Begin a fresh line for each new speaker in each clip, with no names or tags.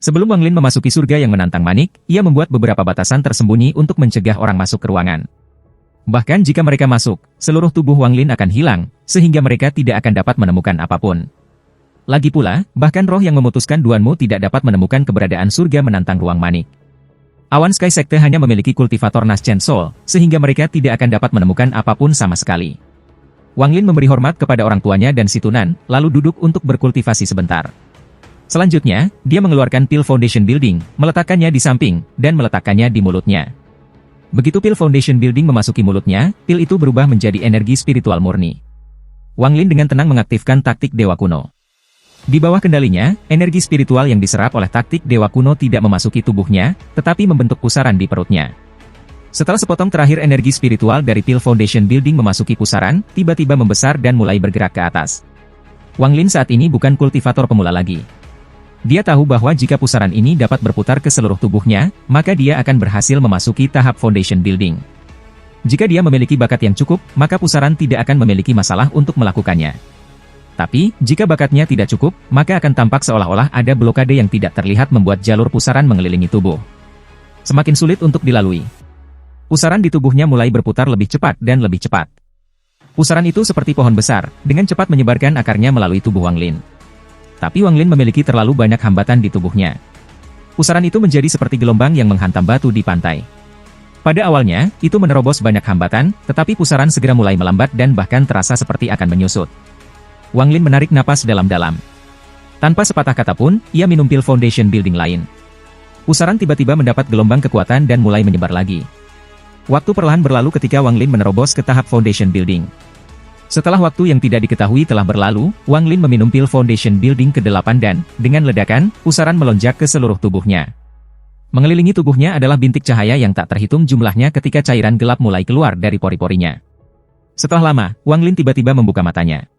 Sebelum Wang Lin memasuki surga yang menantang manik, ia membuat beberapa batasan tersembunyi untuk mencegah orang masuk ke ruangan. Bahkan jika mereka masuk, seluruh tubuh Wang Lin akan hilang, sehingga mereka tidak akan dapat menemukan apapun. Lagi pula, bahkan roh yang memutuskan Duanmu tidak dapat menemukan keberadaan surga menantang ruang manik. Awan Sky Sekte hanya memiliki kultivator Naschen Soul, sehingga mereka tidak akan dapat menemukan apapun sama sekali. Wang Lin memberi hormat kepada orang tuanya dan Situnan, lalu duduk untuk berkultivasi sebentar. Selanjutnya, dia mengeluarkan pil Foundation Building, meletakkannya di samping, dan meletakkannya di mulutnya. Begitu pil Foundation Building memasuki mulutnya, pil itu berubah menjadi energi spiritual murni. Wang Lin dengan tenang mengaktifkan taktik Dewa Kuno. Di bawah kendalinya, energi spiritual yang diserap oleh taktik Dewa Kuno tidak memasuki tubuhnya, tetapi membentuk pusaran di perutnya. Setelah sepotong terakhir energi spiritual dari pil Foundation Building memasuki pusaran, tiba-tiba membesar dan mulai bergerak ke atas. Wang Lin saat ini bukan kultivator pemula lagi. Dia tahu bahwa jika pusaran ini dapat berputar ke seluruh tubuhnya, maka dia akan berhasil memasuki tahap Foundation Building. Jika dia memiliki bakat yang cukup, maka pusaran tidak akan memiliki masalah untuk melakukannya. Tapi, jika bakatnya tidak cukup, maka akan tampak seolah-olah ada blokade yang tidak terlihat membuat jalur pusaran mengelilingi tubuh. Semakin sulit untuk dilalui. Pusaran di tubuhnya mulai berputar lebih cepat dan lebih cepat. Pusaran itu seperti pohon besar, dengan cepat menyebarkan akarnya melalui tubuh Wang Lin. Tapi Wang Lin memiliki terlalu banyak hambatan di tubuhnya. Pusaran itu menjadi seperti gelombang yang menghantam batu di pantai. Pada awalnya, itu menerobos banyak hambatan, tetapi pusaran segera mulai melambat dan bahkan terasa seperti akan menyusut. Wang Lin menarik napas dalam-dalam. Tanpa sepatah kata pun, ia minum pil Foundation Building lain. Pusaran tiba-tiba mendapat gelombang kekuatan dan mulai menyebar lagi. Waktu perlahan berlalu ketika Wang Lin menerobos ke tahap Foundation Building. Setelah waktu yang tidak diketahui telah berlalu, Wang Lin meminum pil Foundation Building ke-8 dan, dengan ledakan, pusaran melonjak ke seluruh tubuhnya. Mengelilingi tubuhnya adalah bintik cahaya yang tak terhitung jumlahnya ketika cairan gelap mulai keluar dari pori-porinya. Setelah lama, Wang Lin tiba-tiba membuka matanya.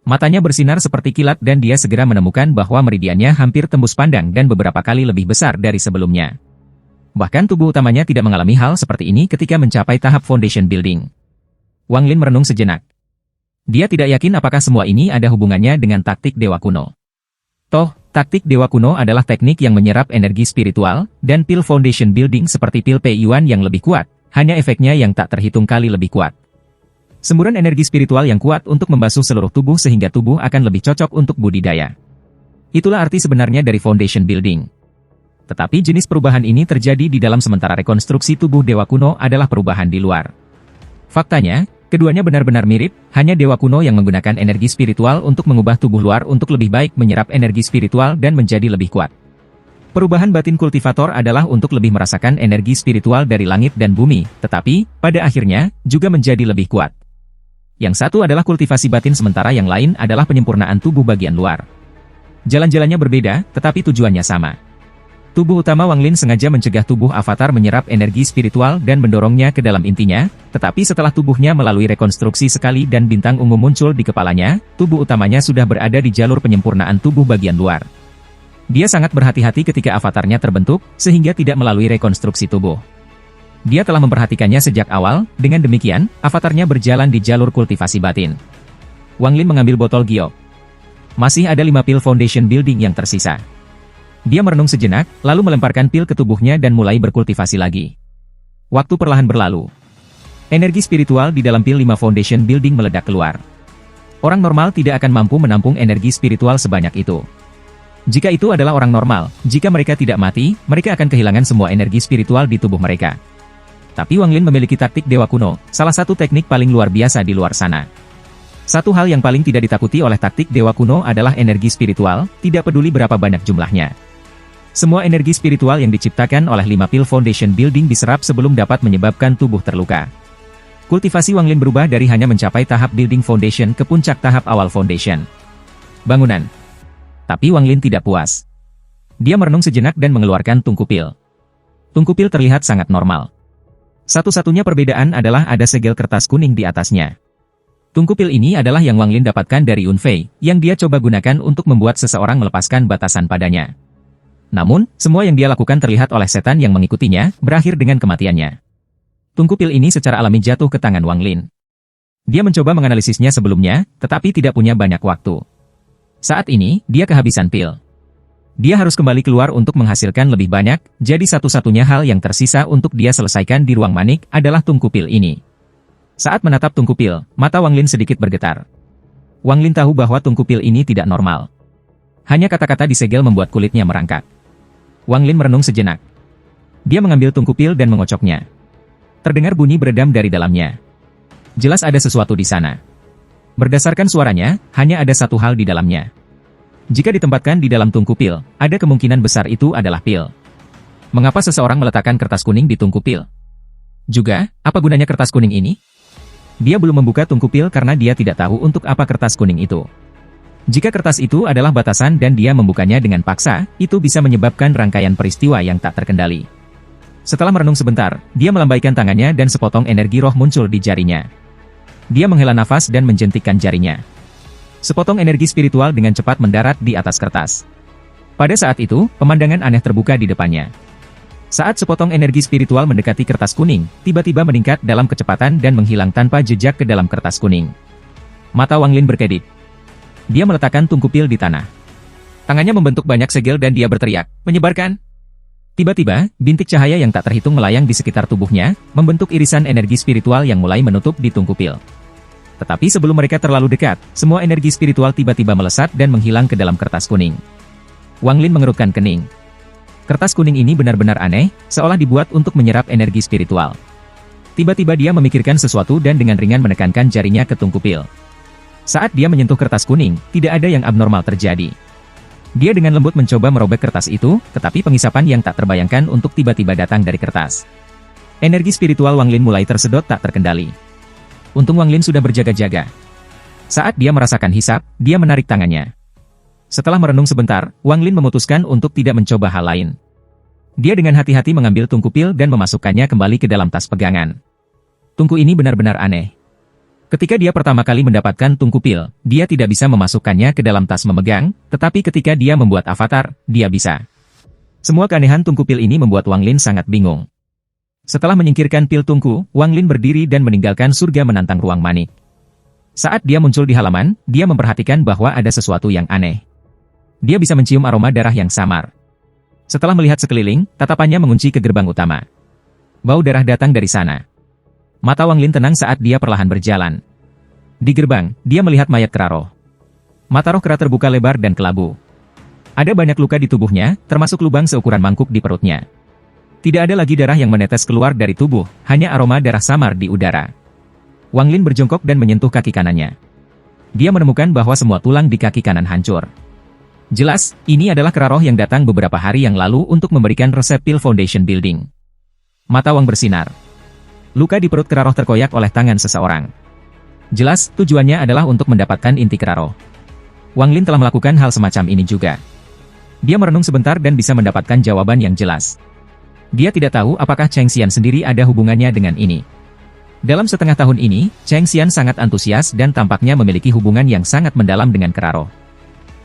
Matanya bersinar seperti kilat dan dia segera menemukan bahwa meridiannya hampir tembus pandang dan beberapa kali lebih besar dari sebelumnya. Bahkan tubuh utamanya tidak mengalami hal seperti ini ketika mencapai tahap Foundation Building. Wang Lin merenung sejenak. Dia tidak yakin apakah semua ini ada hubungannya dengan taktik Dewa Kuno. Toh, taktik Dewa Kuno adalah teknik yang menyerap energi spiritual, dan pil Foundation Building seperti pil Pei Yuan yang lebih kuat, hanya efeknya yang tak terhitung kali lebih kuat. Semburan energi spiritual yang kuat untuk membasuh seluruh tubuh sehingga tubuh akan lebih cocok untuk budidaya. Itulah arti sebenarnya dari Foundation Building. Tetapi jenis perubahan ini terjadi di dalam sementara rekonstruksi tubuh Dewa Kuno adalah perubahan di luar. Faktanya, keduanya benar-benar mirip, hanya Dewa Kuno yang menggunakan energi spiritual untuk mengubah tubuh luar untuk lebih baik menyerap energi spiritual dan menjadi lebih kuat. Perubahan batin kultivator adalah untuk lebih merasakan energi spiritual dari langit dan bumi, tetapi, pada akhirnya, juga menjadi lebih kuat. Yang satu adalah kultivasi batin sementara yang lain adalah penyempurnaan tubuh bagian luar. Jalan-jalannya berbeda, tetapi tujuannya sama. Tubuh utama Wang Lin sengaja mencegah tubuh avatar menyerap energi spiritual dan mendorongnya ke dalam intinya, tetapi setelah tubuhnya melalui rekonstruksi sekali dan bintang ungu muncul di kepalanya, tubuh utamanya sudah berada di jalur penyempurnaan tubuh bagian luar. Dia sangat berhati-hati ketika avatarnya terbentuk, sehingga tidak melalui rekonstruksi tubuh. Dia telah memperhatikannya sejak awal, dengan demikian, avatarnya berjalan di jalur kultivasi batin. Wang Lin mengambil botol giok. Masih ada 5 pil Foundation Building yang tersisa. Dia merenung sejenak, lalu melemparkan pil ke tubuhnya dan mulai berkultivasi lagi. Waktu perlahan berlalu. Energi spiritual di dalam pil 5 Foundation Building meledak keluar. Orang normal tidak akan mampu menampung energi spiritual sebanyak itu. Jika itu adalah orang normal, jika mereka tidak mati, mereka akan kehilangan semua energi spiritual di tubuh mereka. Tapi Wang Lin memiliki taktik Dewa Kuno, salah satu teknik paling luar biasa di luar sana. Satu hal yang paling tidak ditakuti oleh taktik Dewa Kuno adalah energi spiritual, tidak peduli berapa banyak jumlahnya. Semua energi spiritual yang diciptakan oleh 5 pil Foundation Building diserap sebelum dapat menyebabkan tubuh terluka. Kultivasi Wang Lin berubah dari hanya mencapai tahap Building Foundation ke puncak tahap awal Foundation. Bangunan. Tapi Wang Lin tidak puas. Dia merenung sejenak dan mengeluarkan tungku pil. Tungku pil terlihat sangat normal. Satu-satunya perbedaan adalah ada segel kertas kuning di atasnya. Tungku pil ini adalah yang Wang Lin dapatkan dari Yun Fei, yang dia coba gunakan untuk membuat seseorang melepaskan batasan padanya. Namun, semua yang dia lakukan terlihat oleh setan yang mengikutinya, berakhir dengan kematiannya. Tungku pil ini secara alami jatuh ke tangan Wang Lin. Dia mencoba menganalisisnya sebelumnya, tetapi tidak punya banyak waktu. Saat ini, dia kehabisan pil. Dia harus kembali keluar untuk menghasilkan lebih banyak, jadi satu-satunya hal yang tersisa untuk dia selesaikan di ruang manik adalah tungku pil ini. Saat menatap tungku pil, mata Wang Lin sedikit bergetar. Wang Lin tahu bahwa tungku pil ini tidak normal. Hanya kata-kata disegel membuat kulitnya merangkak. Wang Lin merenung sejenak. Dia mengambil tungku pil dan mengocoknya. Terdengar bunyi beredam dari dalamnya. Jelas ada sesuatu di sana. Berdasarkan suaranya, hanya ada satu hal di dalamnya. Jika ditempatkan di dalam tungku pil, ada kemungkinan besar itu adalah pil. Mengapa seseorang meletakkan kertas kuning di tungku pil? Juga, apa gunanya kertas kuning ini? Dia belum membuka tungku pil karena dia tidak tahu untuk apa kertas kuning itu. Jika kertas itu adalah batasan dan dia membukanya dengan paksa, itu bisa menyebabkan rangkaian peristiwa yang tak terkendali. Setelah merenung sebentar, dia melambaikan tangannya dan sepotong energi roh muncul di jarinya. Dia menghela nafas dan menjentikkan jarinya. Sepotong energi spiritual dengan cepat mendarat di atas kertas. Pada saat itu, pemandangan aneh terbuka di depannya. Saat sepotong energi spiritual mendekati kertas kuning, tiba-tiba meningkat dalam kecepatan dan menghilang tanpa jejak ke dalam kertas kuning. Mata Wang Lin berkedip. Dia meletakkan tungku pil di tanah. Tangannya membentuk banyak segel dan dia berteriak, menyebarkan. Tiba-tiba, bintik cahaya yang tak terhitung melayang di sekitar tubuhnya, membentuk irisan energi spiritual yang mulai menutup di tungku pil. Tetapi sebelum mereka terlalu dekat, semua energi spiritual tiba-tiba melesat dan menghilang ke dalam kertas kuning. Wang Lin mengerutkan kening. Kertas kuning ini benar-benar aneh, seolah dibuat untuk menyerap energi spiritual. Tiba-tiba dia memikirkan sesuatu dan dengan ringan menekankan jarinya ke tungku pil. Saat dia menyentuh kertas kuning, tidak ada yang abnormal terjadi. Dia dengan lembut mencoba merobek kertas itu, tetapi pengisapan yang tak terbayangkan untuk tiba-tiba datang dari kertas. Energi spiritual Wang Lin mulai tersedot tak terkendali. Untung Wang Lin sudah berjaga-jaga. Saat dia merasakan hisap, dia menarik tangannya. Setelah merenung sebentar, Wang Lin memutuskan untuk tidak mencoba hal lain. Dia dengan hati-hati mengambil tungku pil dan memasukkannya kembali ke dalam tas pegangan. Tungku ini benar-benar aneh. Ketika dia pertama kali mendapatkan tungku pil, dia tidak bisa memasukkannya ke dalam tas memegang, tetapi ketika dia membuat avatar, dia bisa. Semua keanehan tungku pil ini membuat Wang Lin sangat bingung. Setelah menyingkirkan pil tungku, Wang Lin berdiri dan meninggalkan surga menantang ruang manik. Saat dia muncul di halaman, dia memperhatikan bahwa ada sesuatu yang aneh. Dia bisa mencium aroma darah yang samar. Setelah melihat sekeliling, tatapannya mengunci ke gerbang utama. Bau darah datang dari sana. Mata Wang Lin tenang saat dia perlahan berjalan. Di gerbang, dia melihat mayat kera roh. Mata roh kera terbuka lebar dan kelabu. Ada banyak luka di tubuhnya, termasuk lubang seukuran mangkuk di perutnya. Tidak ada lagi darah yang menetes keluar dari tubuh, hanya aroma darah samar di udara. Wang Lin berjongkok dan menyentuh kaki kanannya. Dia menemukan bahwa semua tulang di kaki kanan hancur. Jelas, ini adalah kera roh yang datang beberapa hari yang lalu untuk memberikan resep pil foundation building. Mata Wang bersinar. Luka di perut kera roh terkoyak oleh tangan seseorang. Jelas, tujuannya adalah untuk mendapatkan inti kera roh. Wang Lin telah melakukan hal semacam ini juga. Dia merenung sebentar dan bisa mendapatkan jawaban yang jelas. Dia tidak tahu apakah Cheng Xian sendiri ada hubungannya dengan ini. Dalam setengah tahun ini, Cheng Xian sangat antusias dan tampaknya memiliki hubungan yang sangat mendalam dengan kera roh.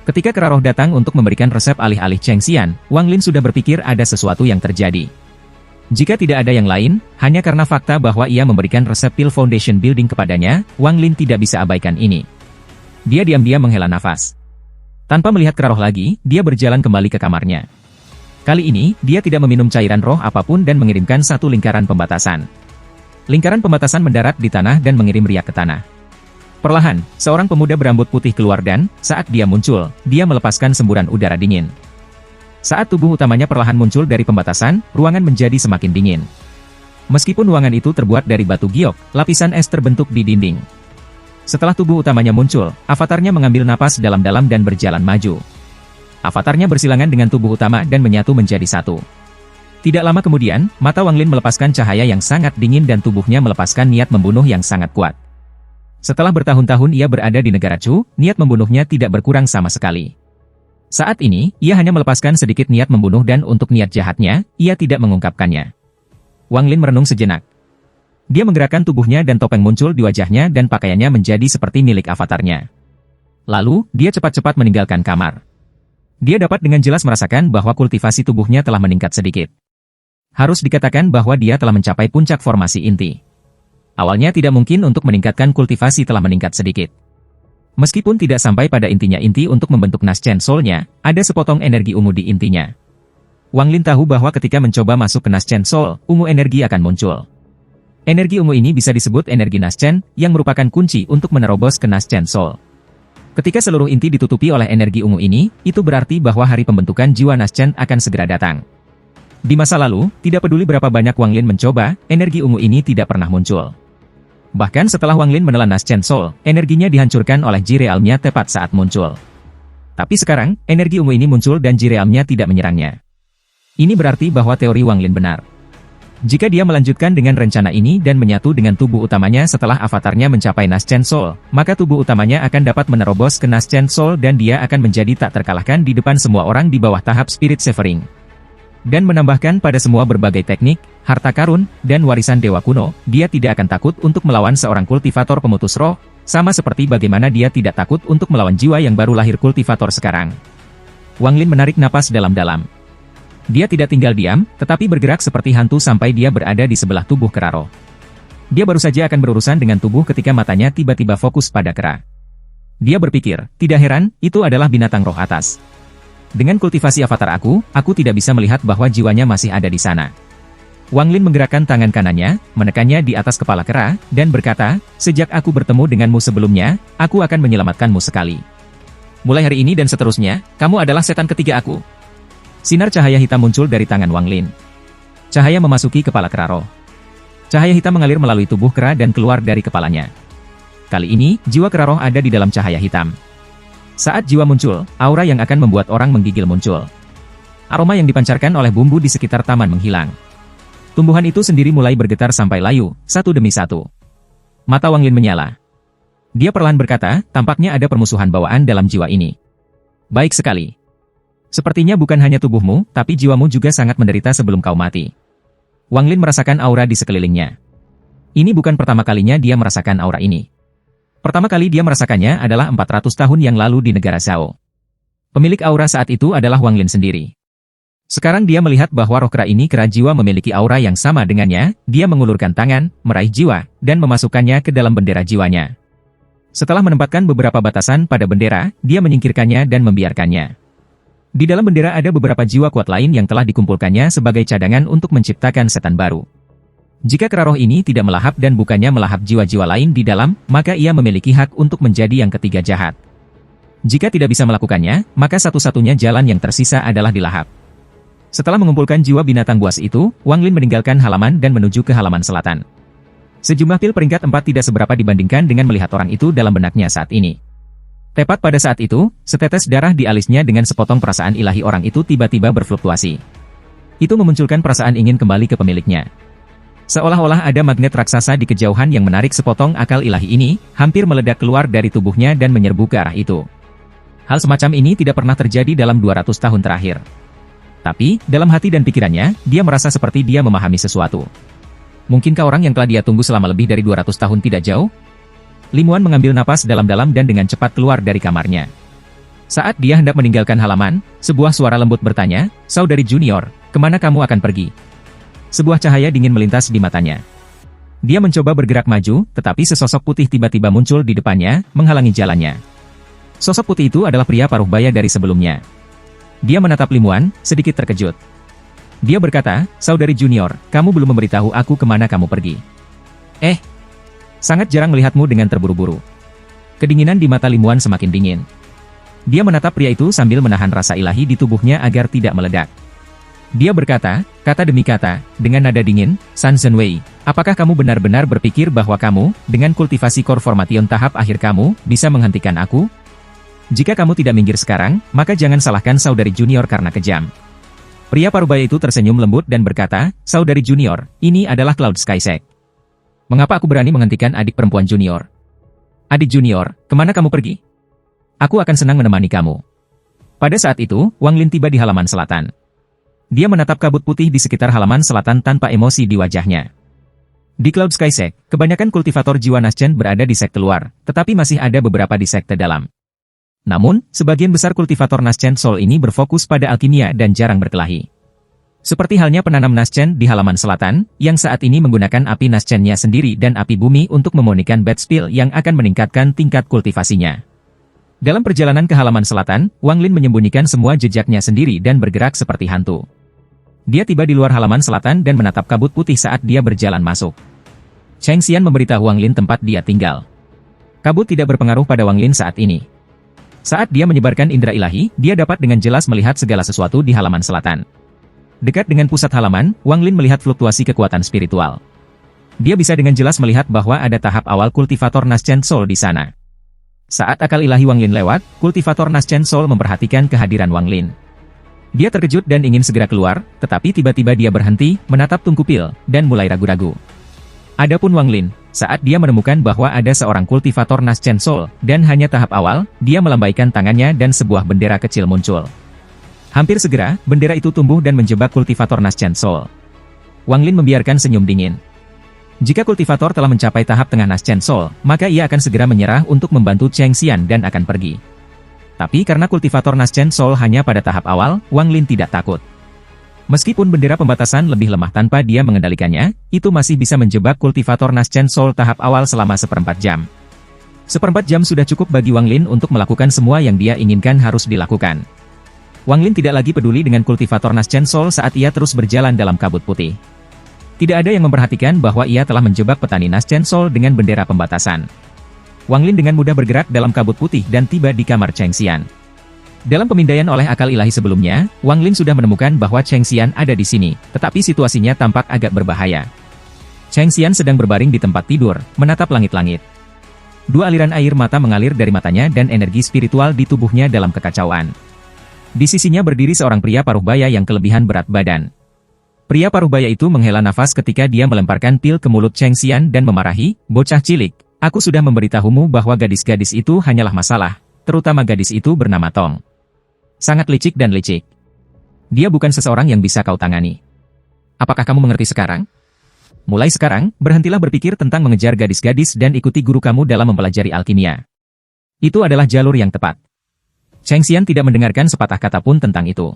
Ketika kera roh datang untuk memberikan resep alih-alih Cheng Xian, Wang Lin sudah berpikir ada sesuatu yang terjadi. Jika tidak ada yang lain, hanya karena fakta bahwa ia memberikan resep pil foundation building kepadanya, Wang Lin tidak bisa abaikan ini. Dia diam-diam menghela nafas. Tanpa melihat kera roh lagi, dia berjalan kembali ke kamarnya. Kali ini, dia tidak meminum cairan roh apapun dan mengirimkan satu lingkaran pembatasan. Lingkaran pembatasan mendarat di tanah dan mengirim riak ke tanah. Perlahan, seorang pemuda berambut putih keluar dan, saat dia muncul, dia melepaskan semburan udara dingin. Saat tubuh utamanya perlahan muncul dari pembatasan, ruangan menjadi semakin dingin. Meskipun ruangan itu terbuat dari batu giok, lapisan es terbentuk di dinding. Setelah tubuh utamanya muncul, avatarnya mengambil napas dalam-dalam dan berjalan maju. Avatarnya bersilangan dengan tubuh utama dan menyatu menjadi satu. Tidak lama kemudian, mata Wang Lin melepaskan cahaya yang sangat dingin dan tubuhnya melepaskan niat membunuh yang sangat kuat. Setelah bertahun-tahun ia berada di negara Chu, niat membunuhnya tidak berkurang sama sekali. Saat ini, ia hanya melepaskan sedikit niat membunuh dan untuk niat jahatnya, ia tidak mengungkapkannya. Wang Lin merenung sejenak. Dia menggerakkan tubuhnya dan topeng muncul di wajahnya dan pakaiannya menjadi seperti milik avatarnya. Lalu, dia cepat-cepat meninggalkan kamar. Dia dapat dengan jelas merasakan bahwa kultivasi tubuhnya telah meningkat sedikit. Harus dikatakan bahwa dia telah mencapai puncak formasi inti. Awalnya tidak mungkin untuk meningkatkan kultivasi telah meningkat sedikit. Meskipun tidak sampai pada intinya inti untuk membentuk Naschen Soul-nya, ada sepotong energi ungu di intinya. Wang Lin tahu bahwa ketika mencoba masuk ke Naschen Soul, ungu energi akan muncul. Energi ungu ini bisa disebut energi Naschen, yang merupakan kunci untuk menerobos ke Naschen Soul. Ketika seluruh inti ditutupi oleh energi ungu ini, itu berarti bahwa hari pembentukan jiwa Naschen akan segera datang. Di masa lalu, tidak peduli berapa banyak Wang Lin mencoba, energi ungu ini tidak pernah muncul. Bahkan setelah Wang Lin menelan Naschen Soul, energinya dihancurkan oleh Ji Realmnya tepat saat muncul. Tapi sekarang, energi ungu ini muncul dan Ji Realmnya tidak menyerangnya. Ini berarti bahwa teori Wang Lin benar. Jika dia melanjutkan dengan rencana ini dan menyatu dengan tubuh utamanya setelah avatarnya mencapai Naschen Soul, maka tubuh utamanya akan dapat menerobos ke Naschen Soul dan dia akan menjadi tak terkalahkan di depan semua orang di bawah tahap Spirit Severing. Dan menambahkan pada semua berbagai teknik, harta karun, dan warisan dewa kuno, dia tidak akan takut untuk melawan seorang kultivator pemutus roh, sama seperti bagaimana dia tidak takut untuk melawan jiwa yang baru lahir kultivator sekarang. Wang Lin menarik napas dalam-dalam. Dia tidak tinggal diam, tetapi bergerak seperti hantu sampai dia berada di sebelah tubuh kera roh. Dia baru saja akan berurusan dengan tubuh ketika matanya tiba-tiba fokus pada kera. Dia berpikir, tidak heran, itu adalah binatang roh atas. Dengan kultivasi avatar aku tidak bisa melihat bahwa jiwanya masih ada di sana. Wang Lin menggerakkan tangan kanannya, menekannya di atas kepala kera, dan berkata, sejak aku bertemu denganmu sebelumnya, aku akan menyelamatkanmu sekali. Mulai hari ini dan seterusnya, kamu adalah setan ketiga aku. Sinar cahaya hitam muncul dari tangan Wang Lin. Cahaya memasuki kepala kera roh. Cahaya hitam mengalir melalui tubuh kera dan keluar dari kepalanya. Kali ini, jiwa kera roh ada di dalam cahaya hitam. Saat jiwa muncul, aura yang akan membuat orang menggigil muncul. Aroma yang dipancarkan oleh bumbu di sekitar taman menghilang. Tumbuhan itu sendiri mulai bergetar sampai layu, satu demi satu. Mata Wang Lin menyala. Dia perlahan berkata, tampaknya ada permusuhan bawaan dalam jiwa ini. Baik sekali. Sepertinya bukan hanya tubuhmu, tapi jiwamu juga sangat menderita sebelum kau mati. Wang Lin merasakan aura di sekelilingnya. Ini bukan pertama kalinya dia merasakan aura ini. Pertama kali dia merasakannya adalah 400 tahun yang lalu di negara Zhao. Pemilik aura saat itu adalah Wang Lin sendiri. Sekarang dia melihat bahwa roh kera ini kera jiwa memiliki aura yang sama dengannya, dia mengulurkan tangan, meraih jiwa, dan memasukkannya ke dalam bendera jiwanya. Setelah menempatkan beberapa batasan pada bendera, dia menyingkirkannya dan membiarkannya. Di dalam bendera ada beberapa jiwa kuat lain yang telah dikumpulkannya sebagai cadangan untuk menciptakan setan baru. Jika kera roh ini tidak melahap dan bukannya melahap jiwa-jiwa lain di dalam, maka ia memiliki hak untuk menjadi yang ketiga jahat. Jika tidak bisa melakukannya, maka satu-satunya jalan yang tersisa adalah dilahap. Setelah mengumpulkan jiwa binatang buas itu, Wang Lin meninggalkan halaman dan menuju ke halaman selatan. Sejumlah pil peringkat 4 tidak seberapa dibandingkan dengan melihat orang itu dalam benaknya saat ini. Tepat pada saat itu, setetes darah di alisnya dengan sepotong perasaan ilahi orang itu tiba-tiba berfluktuasi. Itu memunculkan perasaan ingin kembali ke pemiliknya. Seolah-olah ada magnet raksasa di kejauhan yang menarik sepotong akal ilahi ini, hampir meledak keluar dari tubuhnya dan menyerbu ke arah itu. Hal semacam ini tidak pernah terjadi dalam 200 tahun terakhir. Tapi, dalam hati dan pikirannya, dia merasa seperti dia memahami sesuatu. Mungkinkah orang yang telah dia tunggu selama lebih dari 200 tahun tidak jauh? Limuan mengambil napas dalam-dalam dan dengan cepat keluar dari kamarnya. Saat dia hendak meninggalkan halaman, sebuah suara lembut bertanya, "Saudari Junior, kemana kamu akan pergi?" Sebuah cahaya dingin melintas di matanya. Dia mencoba bergerak maju, tetapi sesosok putih tiba-tiba muncul di depannya, menghalangi jalannya. Sosok putih itu adalah pria paruh baya dari sebelumnya. Dia menatap Limuan, sedikit terkejut. Dia berkata, "Saudari Junior, kamu belum memberitahu aku kemana kamu pergi." Sangat jarang melihatmu dengan terburu-buru. Kedinginan di mata Limuan semakin dingin. Dia menatap pria itu sambil menahan rasa ilahi di tubuhnya agar tidak meledak. Dia berkata, kata demi kata, dengan nada dingin, "San Zhenwei, apakah kamu benar-benar berpikir bahwa kamu, dengan kultivasi core formation tahap akhir kamu, bisa menghentikan aku? Jika kamu tidak minggir sekarang, maka jangan salahkan saudari Junior karena kejam." Pria parubaya itu tersenyum lembut dan berkata, "Saudari Junior, ini adalah Cloud Skysec. Mengapa aku berani menghentikan adik perempuan Junior? Adik Junior, kemana kamu pergi? Aku akan senang menemani kamu." Pada saat itu, Wang Lin tiba di halaman selatan. Dia menatap kabut putih di sekitar halaman selatan tanpa emosi di wajahnya. Di Cloud Skysec, kebanyakan kultivator jiwa Naschen berada di sekte luar, tetapi masih ada beberapa di sekte dalam. Namun, sebagian besar kultivator Naschen Soul ini berfokus pada alkimia dan jarang berkelahi. Seperti halnya penanam Naschen di halaman selatan, yang saat ini menggunakan api Naschen-nya sendiri dan api bumi untuk memurnikan bed spill yang akan meningkatkan tingkat kultivasinya. Dalam perjalanan ke halaman selatan, Wang Lin menyembunyikan semua jejaknya sendiri dan bergerak seperti hantu. Dia tiba di luar halaman selatan dan menatap kabut putih saat dia berjalan masuk. Cheng Xian memberitahu Wang Lin tempat dia tinggal. Kabut tidak berpengaruh pada Wang Lin saat ini. Saat dia menyebarkan indera ilahi, dia dapat dengan jelas melihat segala sesuatu di halaman selatan. Dekat dengan pusat halaman, Wang Lin melihat fluktuasi kekuatan spiritual. Dia bisa dengan jelas melihat bahwa ada tahap awal kultivator Naschen Soul di sana. Saat akal ilahi Wang Lin lewat, kultivator Naschen Soul memperhatikan kehadiran Wang Lin. Dia terkejut dan ingin segera keluar, tetapi tiba-tiba dia berhenti, menatap Tunku Pil, dan mulai ragu-ragu. Adapun Wang Lin, saat dia menemukan bahwa ada seorang kultivator Naschen Soul, dan hanya tahap awal, dia melambaikan tangannya dan sebuah bendera kecil muncul. Hampir segera, bendera itu tumbuh dan menjebak kultivator Naschen Soul. Wang Lin membiarkan senyum dingin. Jika kultivator telah mencapai tahap tengah Naschen Soul, maka ia akan segera menyerah untuk membantu Cheng Xian dan akan pergi. Tapi karena kultivator Naschen Soul hanya pada tahap awal, Wang Lin tidak takut. Meskipun bendera pembatasan lebih lemah tanpa dia mengendalikannya, itu masih bisa menjebak kultivator Naschen Soul tahap awal selama 1/4 jam. 1/4 jam sudah cukup bagi Wang Lin untuk melakukan semua yang dia inginkan harus dilakukan. Wang Lin tidak lagi peduli dengan kultivator Naschen Soul saat ia terus berjalan dalam kabut putih. Tidak ada yang memperhatikan bahwa ia telah menjebak petani Naschen Soul dengan bendera pembatasan. Wang Lin dengan mudah bergerak dalam kabut putih dan tiba di kamar Cheng Xian. Dalam pemindaian oleh akal ilahi sebelumnya, Wang Lin sudah menemukan bahwa Cheng Xian ada di sini, tetapi situasinya tampak agak berbahaya. Cheng Xian sedang berbaring di tempat tidur, menatap langit-langit. Dua aliran air mata mengalir dari matanya dan energi spiritual di tubuhnya dalam kekacauan. Di sisinya berdiri seorang pria paruh baya yang kelebihan berat badan. Pria paruh baya itu menghela nafas ketika dia melemparkan pil ke mulut Cheng Xian dan memarahi, "Bocah cilik, aku sudah memberitahumu bahwa gadis-gadis itu hanyalah masalah, terutama gadis itu bernama Tong. Sangat licik dan licik. Dia bukan seseorang yang bisa kau tangani. Apakah kamu mengerti sekarang? Mulai sekarang, berhentilah berpikir tentang mengejar gadis-gadis dan ikuti guru kamu dalam mempelajari alkimia. Itu adalah jalur yang tepat." Cheng Xian tidak mendengarkan sepatah kata pun tentang itu.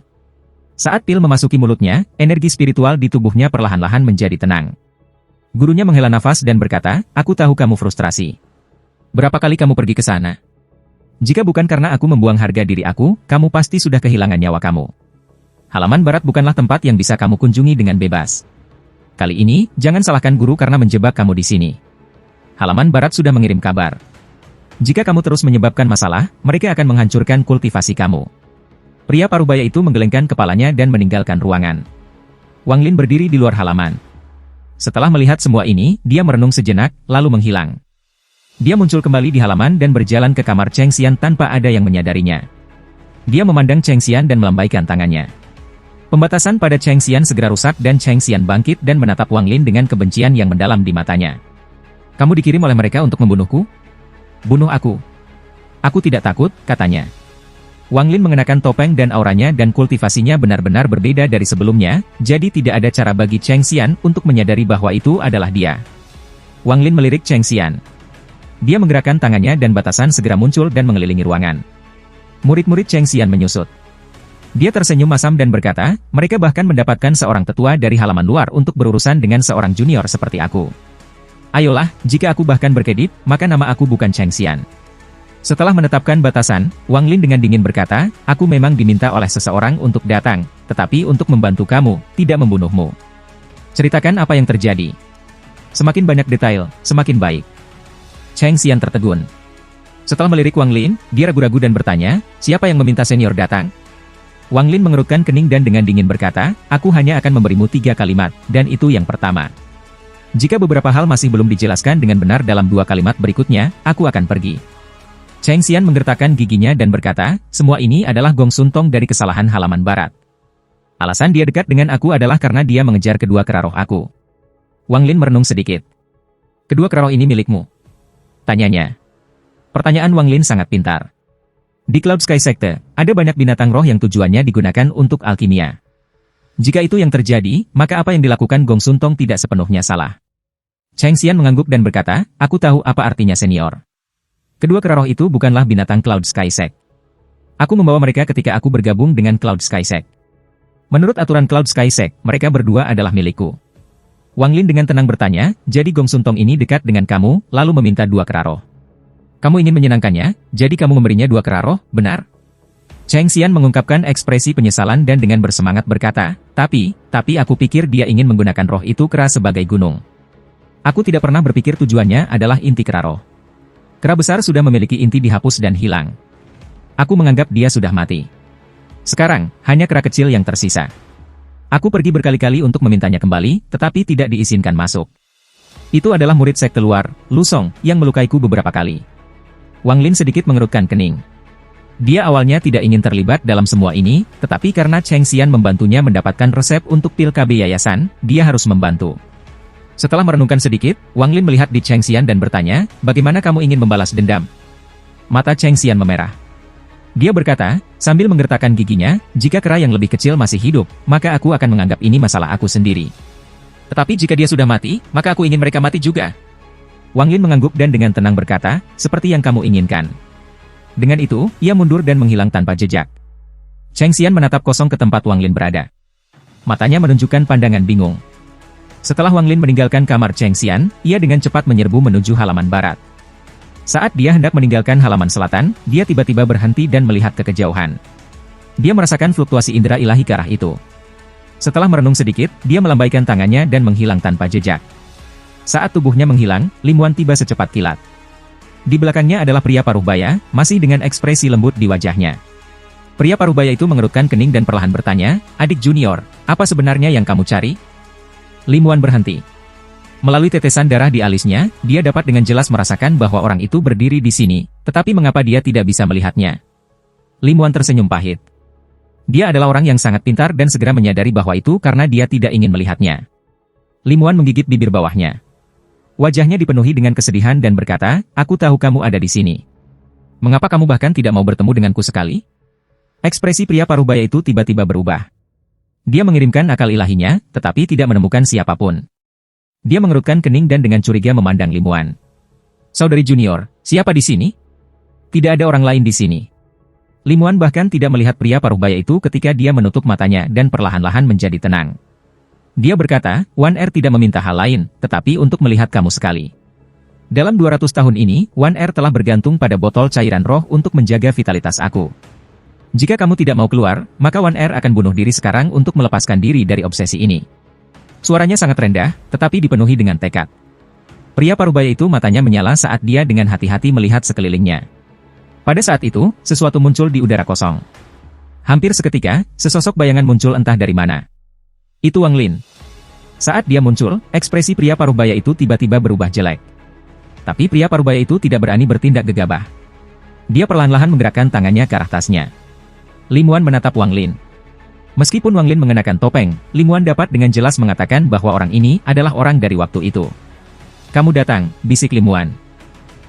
Saat pil memasuki mulutnya, energi spiritual di tubuhnya perlahan-lahan menjadi tenang. Gurunya menghela nafas dan berkata, "Aku tahu kamu frustrasi. Berapa kali kamu pergi ke sana? Jika bukan karena aku membuang harga diri aku, kamu pasti sudah kehilangan nyawa kamu. Halaman barat bukanlah tempat yang bisa kamu kunjungi dengan bebas. Kali ini, jangan salahkan guru karena menjebak kamu di sini. Halaman barat sudah mengirim kabar. Jika kamu terus menyebabkan masalah, mereka akan menghancurkan kultivasi kamu." Pria parubaya itu menggelengkan kepalanya dan meninggalkan ruangan. Wang Lin berdiri di luar halaman. Setelah melihat semua ini, dia merenung sejenak, lalu menghilang. Dia muncul kembali di halaman dan berjalan ke kamar Cheng Xian tanpa ada yang menyadarinya. Dia memandang Cheng Xian dan melambaikan tangannya. Pembatasan pada Cheng Xian segera rusak dan Cheng Xian bangkit dan menatap Wang Lin dengan kebencian yang mendalam di matanya. "Kamu dikirim oleh mereka untuk membunuhku? Bunuh aku." "Aku tidak takut," katanya. Wang Lin mengenakan topeng dan auranya dan kultivasinya benar-benar berbeda dari sebelumnya, jadi tidak ada cara bagi Cheng Xian untuk menyadari bahwa itu adalah dia. Wang Lin melirik Cheng Xian. Dia menggerakkan tangannya dan batasan segera muncul dan mengelilingi ruangan. Murid-murid Cheng Xian menyusut. Dia tersenyum masam dan berkata, "Mereka bahkan mendapatkan seorang tetua dari halaman luar untuk berurusan dengan seorang junior seperti aku. Ayolah, jika aku bahkan berkedip, maka nama aku bukan Cheng Xian." Setelah menetapkan batasan, Wang Lin dengan dingin berkata, "Aku memang diminta oleh seseorang untuk datang, tetapi untuk membantu kamu, tidak membunuhmu. Ceritakan apa yang terjadi. Semakin banyak detail, semakin baik." Cheng Xian tertegun. Setelah melirik Wang Lin, dia ragu-ragu dan bertanya, "Siapa yang meminta senior datang?" Wang Lin mengerutkan kening dan dengan dingin berkata, "Aku hanya akan memberimu 3 kalimat, dan itu yang pertama. Jika beberapa hal masih belum dijelaskan dengan benar dalam 2 kalimat berikutnya, aku akan pergi." Cheng Xian menggertakkan giginya dan berkata, "Semua ini adalah Gong Sun Tong dari kesalahan halaman barat. Alasan dia dekat dengan aku adalah karena dia mengejar kedua kera roh aku." Wang Lin merenung sedikit. "Kedua kera roh ini milikmu?" tanyanya. Pertanyaan Wang Lin sangat pintar. Di Cloud Sky Sekte, ada banyak binatang roh yang tujuannya digunakan untuk alkimia. Jika itu yang terjadi, maka apa yang dilakukan Gong Sun Tong tidak sepenuhnya salah. Cheng Xian mengangguk dan berkata, "Aku tahu apa artinya senior. Kedua kera roh itu bukanlah binatang Cloud Sky Sect. Aku membawa mereka ketika aku bergabung dengan Cloud Sky Sect. Menurut aturan Cloud Sky Sect, mereka berdua adalah milikku." Wang Lin dengan tenang bertanya, "Jadi Gong Sun Tong ini dekat dengan kamu, lalu meminta 2 kera roh?" Kamu ingin menyenangkannya, jadi kamu memberinya 2 kera roh, benar? Cheng Xian mengungkapkan ekspresi penyesalan dan dengan bersemangat berkata, tapi aku pikir dia ingin menggunakan roh itu kera sebagai gunung. Aku tidak pernah berpikir tujuannya adalah inti kera roh. Kera besar sudah memiliki inti dihapus dan hilang. Aku menganggap dia sudah mati. Sekarang, hanya kera kecil yang tersisa. Aku pergi berkali-kali untuk memintanya kembali, tetapi tidak diizinkan masuk. Itu adalah murid sekte luar, Lu Song, yang melukaiku beberapa kali. Wang Lin sedikit mengerutkan kening. Dia awalnya tidak ingin terlibat dalam semua ini, tetapi karena Cheng Xian membantunya mendapatkan resep untuk pil KB yayasan, dia harus membantu. Setelah merenungkan sedikit, Wang Lin melihat di Cheng Xian dan bertanya, bagaimana kamu ingin membalas dendam? Mata Cheng Xian memerah. Dia berkata, sambil menggertakkan giginya, jika kera yang lebih kecil masih hidup, maka aku akan menganggap ini masalah aku sendiri. Tetapi jika dia sudah mati, maka aku ingin mereka mati juga. Wang Lin mengangguk dan dengan tenang berkata, seperti yang kamu inginkan. Dengan itu, ia mundur dan menghilang tanpa jejak. Cheng Xian menatap kosong ke tempat Wang Lin berada. Matanya menunjukkan pandangan bingung. Setelah Wang Lin meninggalkan kamar Cheng Xian, ia dengan cepat menyerbu menuju halaman barat. Saat dia hendak meninggalkan halaman selatan, dia tiba-tiba berhenti dan melihat ke kejauhan. Dia merasakan fluktuasi indera ilahi ke arah itu. Setelah merenung sedikit, dia melambaikan tangannya dan menghilang tanpa jejak. Saat tubuhnya menghilang, Lim Wan tiba secepat kilat. Di belakangnya adalah pria paruh baya, masih dengan ekspresi lembut di wajahnya. Pria paruh baya itu mengerutkan kening dan perlahan bertanya, adik junior, apa sebenarnya yang kamu cari? Lim Wan berhenti. Melalui tetesan darah di alisnya, dia dapat dengan jelas merasakan bahwa orang itu berdiri di sini, tetapi mengapa dia tidak bisa melihatnya? Lim Wan tersenyum pahit. Dia adalah orang yang sangat pintar dan segera menyadari bahwa itu karena dia tidak ingin melihatnya. Lim Wan menggigit bibir bawahnya. Wajahnya dipenuhi dengan kesedihan dan berkata, aku tahu kamu ada di sini. Mengapa kamu bahkan tidak mau bertemu denganku sekali? Ekspresi pria paruh baya itu tiba-tiba berubah. Dia mengirimkan akal ilahinya, tetapi tidak menemukan siapapun. Dia mengerutkan kening dan dengan curiga memandang Lim Wan. Saudari junior, siapa di sini? Tidak ada orang lain di sini. Lim Wan bahkan tidak melihat pria paruh baya itu ketika dia menutup matanya dan perlahan-lahan menjadi tenang. Dia berkata, Wan Er tidak meminta hal lain, tetapi untuk melihat kamu sekali. Dalam 200 tahun ini, Wan Er telah bergantung pada botol cairan roh untuk menjaga vitalitas aku. Jika kamu tidak mau keluar, maka Wan Er akan bunuh diri sekarang untuk melepaskan diri dari obsesi ini. Suaranya sangat rendah, tetapi dipenuhi dengan tekad. Pria parubaya itu matanya menyala saat dia dengan hati-hati melihat sekelilingnya. Pada saat itu, sesuatu muncul di udara kosong. Hampir seketika, sesosok bayangan muncul entah dari mana. Itu Wang Lin. Saat dia muncul, ekspresi pria parubaya itu tiba-tiba berubah jelek. Tapi pria parubaya itu tidak berani bertindak gegabah. Dia perlahan-lahan menggerakkan tangannya ke arah tasnya. Lim Wan menatap Wang Lin. Meskipun Wang Lin mengenakan topeng, Lim Wan dapat dengan jelas mengatakan bahwa orang ini adalah orang dari waktu itu. Kamu datang, bisik Lim Wan.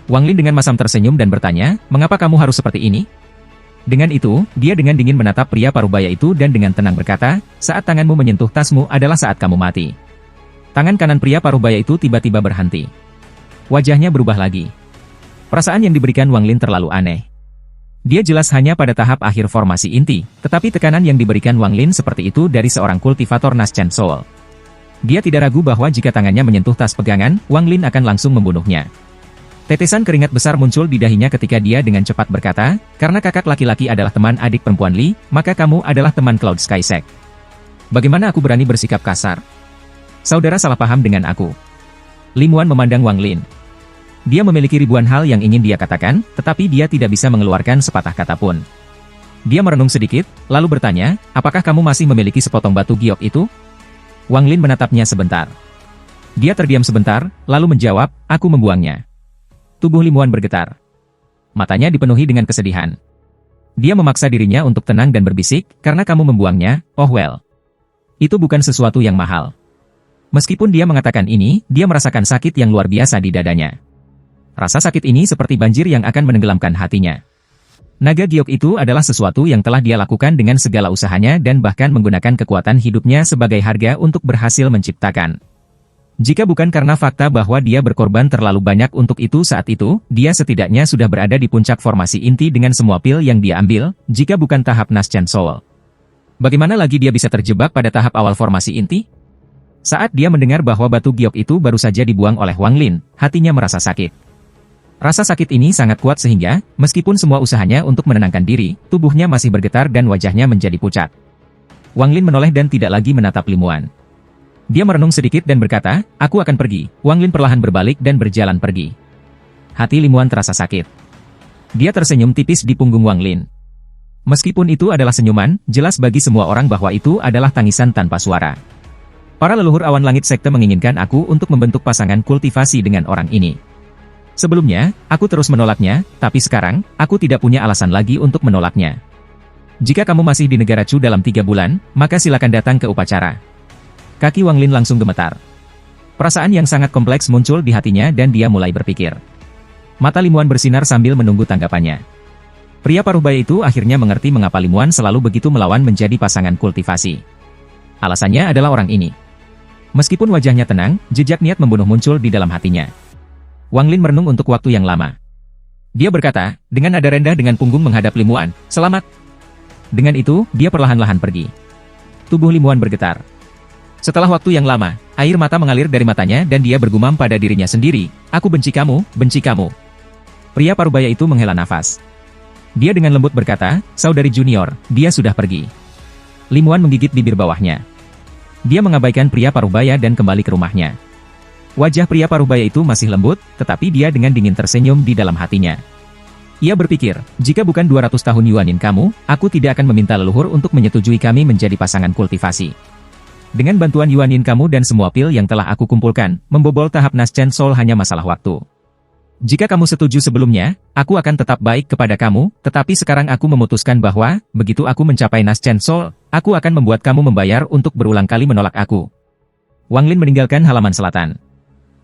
Wang Lin dengan masam tersenyum dan bertanya, mengapa kamu harus seperti ini? Dengan itu, dia dengan dingin menatap pria parubaya itu dan dengan tenang berkata, saat tanganmu menyentuh tasmu adalah saat kamu mati. Tangan kanan pria parubaya itu tiba-tiba berhenti. Wajahnya berubah lagi. Perasaan yang diberikan Wang Lin terlalu aneh. Dia jelas hanya pada tahap akhir formasi inti, tetapi tekanan yang diberikan Wang Lin seperti itu dari seorang kultivator Naschen Soul. Dia tidak ragu bahwa jika tangannya menyentuh tas pegangan, Wang Lin akan langsung membunuhnya. Tetesan keringat besar muncul di dahinya ketika dia dengan cepat berkata, karena kakak laki-laki adalah teman adik perempuan Li, maka kamu adalah teman Cloud Sky Sect. Bagaimana aku berani bersikap kasar? Saudara salah paham dengan aku. Lim Wan memandang Wang Lin. Dia memiliki ribuan hal yang ingin dia katakan, tetapi dia tidak bisa mengeluarkan sepatah kata pun. Dia merenung sedikit, lalu bertanya, apakah kamu masih memiliki sepotong batu giok itu? Wang Lin menatapnya sebentar. Dia terdiam sebentar, lalu menjawab, aku membuangnya. Tubuh Lim Wan bergetar. Matanya dipenuhi dengan kesedihan. Dia memaksa dirinya untuk tenang dan berbisik, karena kamu membuangnya, oh well. Itu bukan sesuatu yang mahal. Meskipun dia mengatakan ini, dia merasakan sakit yang luar biasa di dadanya. Rasa sakit ini seperti banjir yang akan menenggelamkan hatinya. Naga giok itu adalah sesuatu yang telah dia lakukan dengan segala usahanya dan bahkan menggunakan kekuatan hidupnya sebagai harga untuk berhasil menciptakan. Jika bukan karena fakta bahwa dia berkorban terlalu banyak untuk itu saat itu, dia setidaknya sudah berada di puncak formasi inti dengan semua pil yang dia ambil, jika bukan tahap Naschen Soul. Bagaimana lagi dia bisa terjebak pada tahap awal formasi inti? Saat dia mendengar bahwa batu giok itu baru saja dibuang oleh Wang Lin, hatinya merasa sakit. Rasa sakit ini sangat kuat sehingga, meskipun semua usahanya untuk menenangkan diri, tubuhnya masih bergetar dan wajahnya menjadi pucat. Wang Lin menoleh dan tidak lagi menatap Lim Wan. Dia merenung sedikit dan berkata, "Aku akan pergi." Wang Lin perlahan berbalik dan berjalan pergi. Hati Lim Wan terasa sakit. Dia tersenyum tipis di punggung Wang Lin. Meskipun itu adalah senyuman, jelas bagi semua orang bahwa itu adalah tangisan tanpa suara. Para leluhur awan langit sekte menginginkan aku untuk membentuk pasangan kultivasi dengan orang ini. Sebelumnya, aku terus menolaknya, tapi sekarang, aku tidak punya alasan lagi untuk menolaknya. Jika kamu masih di negara Chu dalam 3 bulan, maka silakan datang ke upacara. Kaki Wang Lin langsung gemetar. Perasaan yang sangat kompleks muncul di hatinya dan dia mulai berpikir. Mata Lim Wan bersinar sambil menunggu tanggapannya. Pria paruh baya itu akhirnya mengerti mengapa Lim Wan selalu begitu melawan menjadi pasangan kultivasi. Alasannya adalah orang ini. Meskipun wajahnya tenang, jejak niat membunuh muncul di dalam hatinya. Wang Lin merenung untuk waktu yang lama. Dia berkata, dengan nada rendah dengan punggung menghadap Lim Wan, "Selamat." Dengan itu, dia perlahan-lahan pergi. Tubuh Lim Wan bergetar. Setelah waktu yang lama, air mata mengalir dari matanya dan dia bergumam pada dirinya sendiri, "Aku benci kamu, benci kamu." Pria parubaya itu menghela nafas. Dia dengan lembut berkata, "Saudari junior, dia sudah pergi." Lim Wan menggigit bibir bawahnya. Dia mengabaikan pria parubaya dan kembali ke rumahnya. Wajah pria paruhbaya itu masih lembut, tetapi dia dengan dingin tersenyum di dalam hatinya. Ia berpikir, jika bukan 200 tahun Yuanin kamu, aku tidak akan meminta leluhur untuk menyetujui kami menjadi pasangan kultivasi. Dengan bantuan Yuanin kamu dan semua pil yang telah aku kumpulkan, membobol tahap Naschen Soul hanya masalah waktu. Jika kamu setuju sebelumnya, aku akan tetap baik kepada kamu, tetapi sekarang aku memutuskan bahwa, begitu aku mencapai Naschen Soul, aku akan membuat kamu membayar untuk berulang kali menolak aku. Wang Lin meninggalkan halaman selatan.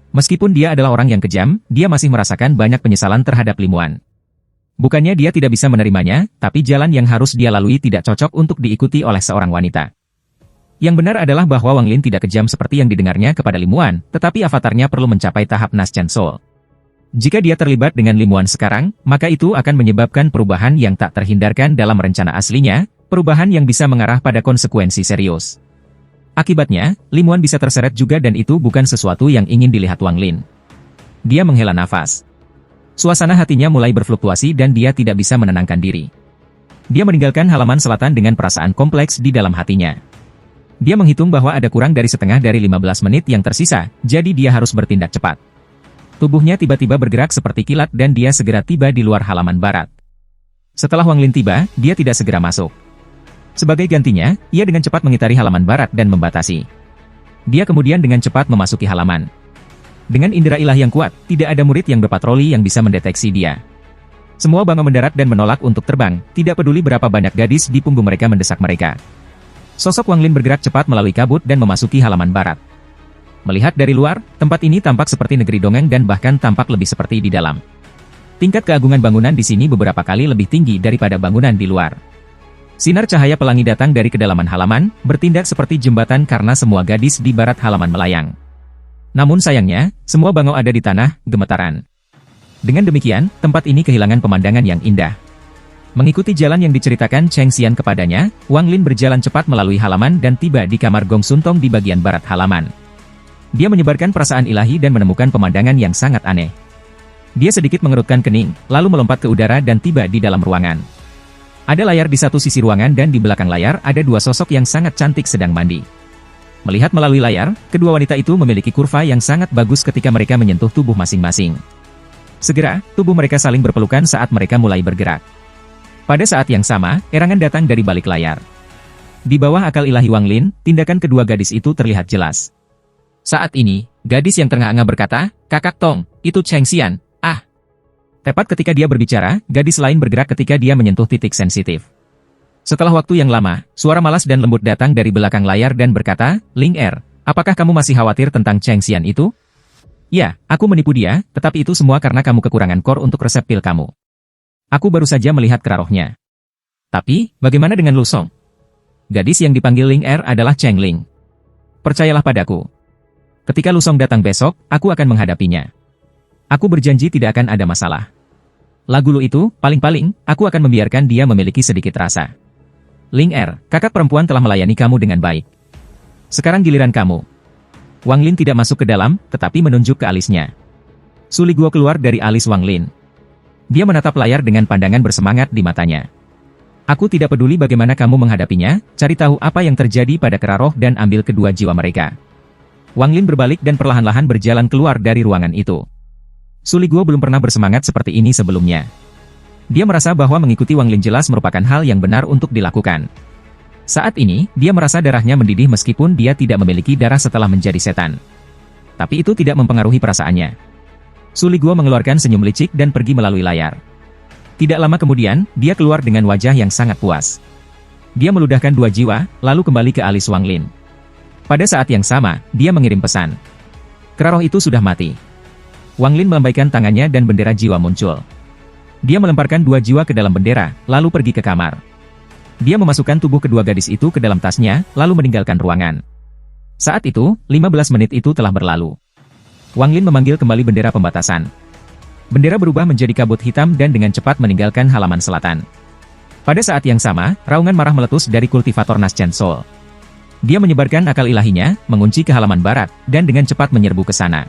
Meskipun dia adalah orang yang kejam, dia masih merasakan banyak penyesalan terhadap Lim Wan. Bukannya dia tidak bisa menerimanya, tapi jalan yang harus dia lalui tidak cocok untuk diikuti oleh seorang wanita. Yang benar adalah bahwa Wang Lin tidak kejam seperti yang didengarnya kepada Lim Wan, tetapi avatarnya perlu mencapai tahap Naschen Soul. Jika dia terlibat dengan Lim Wan sekarang, maka itu akan menyebabkan perubahan yang tak terhindarkan dalam rencana aslinya, perubahan yang bisa mengarah pada konsekuensi serius. Akibatnya, Lim Wan bisa terseret juga dan itu bukan sesuatu yang ingin dilihat Wang Lin. Dia menghela nafas. Suasana hatinya mulai berfluktuasi dan dia tidak bisa menenangkan diri. Dia meninggalkan halaman selatan dengan perasaan kompleks di dalam hatinya. Dia menghitung bahwa ada kurang dari setengah dari 15 menit yang tersisa, jadi dia harus bertindak cepat. Tubuhnya tiba-tiba bergerak seperti kilat dan dia segera tiba di luar halaman barat. Setelah Wang Lin tiba, dia tidak segera masuk. Sebagai gantinya, ia dengan cepat mengitari halaman barat dan membatasi. Dia kemudian dengan cepat memasuki halaman. Dengan indera ilahi yang kuat, tidak ada murid yang berpatroli yang bisa mendeteksi dia. Semua bangau mendarat dan menolak untuk terbang, tidak peduli berapa banyak gadis di punggung mereka mendesak mereka. Sosok Wang Lin bergerak cepat melalui kabut dan memasuki halaman barat. Melihat dari luar, tempat ini tampak seperti negeri dongeng dan bahkan tampak lebih seperti di dalam. Tingkat keagungan bangunan di sini beberapa kali lebih tinggi daripada bangunan di luar. Sinar cahaya pelangi datang dari kedalaman halaman, bertindak seperti jembatan karena semua gadis di barat halaman melayang. Namun sayangnya, semua bangau ada di tanah, gemetaran. Dengan demikian, tempat ini kehilangan pemandangan yang indah. Mengikuti jalan yang diceritakan Cheng Xian kepadanya, Wang Lin berjalan cepat melalui halaman dan tiba di kamar Gong Suntong di bagian barat halaman. Dia menyebarkan perasaan ilahi dan menemukan pemandangan yang sangat aneh. Dia sedikit mengerutkan kening, lalu melompat ke udara dan tiba di dalam ruangan. Ada layar di satu sisi ruangan dan di belakang layar ada dua sosok yang sangat cantik sedang mandi. Melihat melalui layar, kedua wanita itu memiliki kurva yang sangat bagus ketika mereka menyentuh tubuh masing-masing. Segera, tubuh mereka saling berpelukan saat mereka mulai bergerak. Pada saat yang sama, erangan datang dari balik layar. Di bawah akal ilahi Wang Lin, tindakan kedua gadis itu terlihat jelas. Saat ini, gadis yang terengah-engah berkata, "Kakak Tong, itu Cheng Xian." Tepat ketika dia berbicara, gadis lain bergerak ketika dia menyentuh titik sensitif. Setelah waktu yang lama, suara malas dan lembut datang dari belakang layar dan berkata, "Ling Er, apakah kamu masih khawatir tentang Cheng Xian itu?" "Ya, aku menipu dia, tetapi itu semua karena kamu kekurangan kor untuk resep pil kamu. Aku baru saja melihat kerarohnya." "Tapi, bagaimana dengan Lu Song?" Gadis yang dipanggil Ling Er adalah Cheng Ling. "Percayalah padaku. Ketika Lu Song datang besok, aku akan menghadapinya. Aku berjanji tidak akan ada masalah. Lagu Lu itu, paling-paling, aku akan membiarkan dia memiliki sedikit rasa. Ling Er, kakak perempuan telah melayani kamu dengan baik. Sekarang giliran kamu." Wang Lin tidak masuk ke dalam, tetapi menunjuk ke alisnya. Suli Guo keluar dari alis Wang Lin. Dia menatap layar dengan pandangan bersemangat di matanya. Aku tidak peduli bagaimana kamu menghadapinya, cari tahu apa yang terjadi pada kera roh dan ambil kedua jiwa mereka. Wang Lin berbalik dan perlahan-lahan berjalan keluar dari ruangan itu. Suli Guo belum pernah bersemangat seperti ini sebelumnya. Dia merasa bahwa mengikuti Wang Lin jelas merupakan hal yang benar untuk dilakukan. Saat ini, dia merasa darahnya mendidih meskipun dia tidak memiliki darah setelah menjadi setan. Tapi itu tidak mempengaruhi perasaannya. Suli Guo mengeluarkan senyum licik dan pergi melalui layar. Tidak lama kemudian, dia keluar dengan wajah yang sangat puas. Dia meludahkan 2 jiwa, lalu kembali ke alis Wang Lin. Pada saat yang sama, dia mengirim pesan. Kera roh itu sudah mati. Wang Lin melambaikan tangannya dan bendera jiwa muncul. Dia melemparkan 2 jiwa ke dalam bendera, lalu pergi ke kamar. Dia memasukkan tubuh kedua gadis itu ke dalam tasnya, lalu meninggalkan ruangan. Saat itu, 15 menit itu telah berlalu. Wang Lin memanggil kembali bendera pembatasan. Bendera berubah menjadi kabut hitam dan dengan cepat meninggalkan halaman selatan. Pada saat yang sama, raungan marah meletus dari kultivator Nascent Soul. Dia menyebarkan akal ilahinya, mengunci ke halaman barat, dan dengan cepat menyerbu ke sana.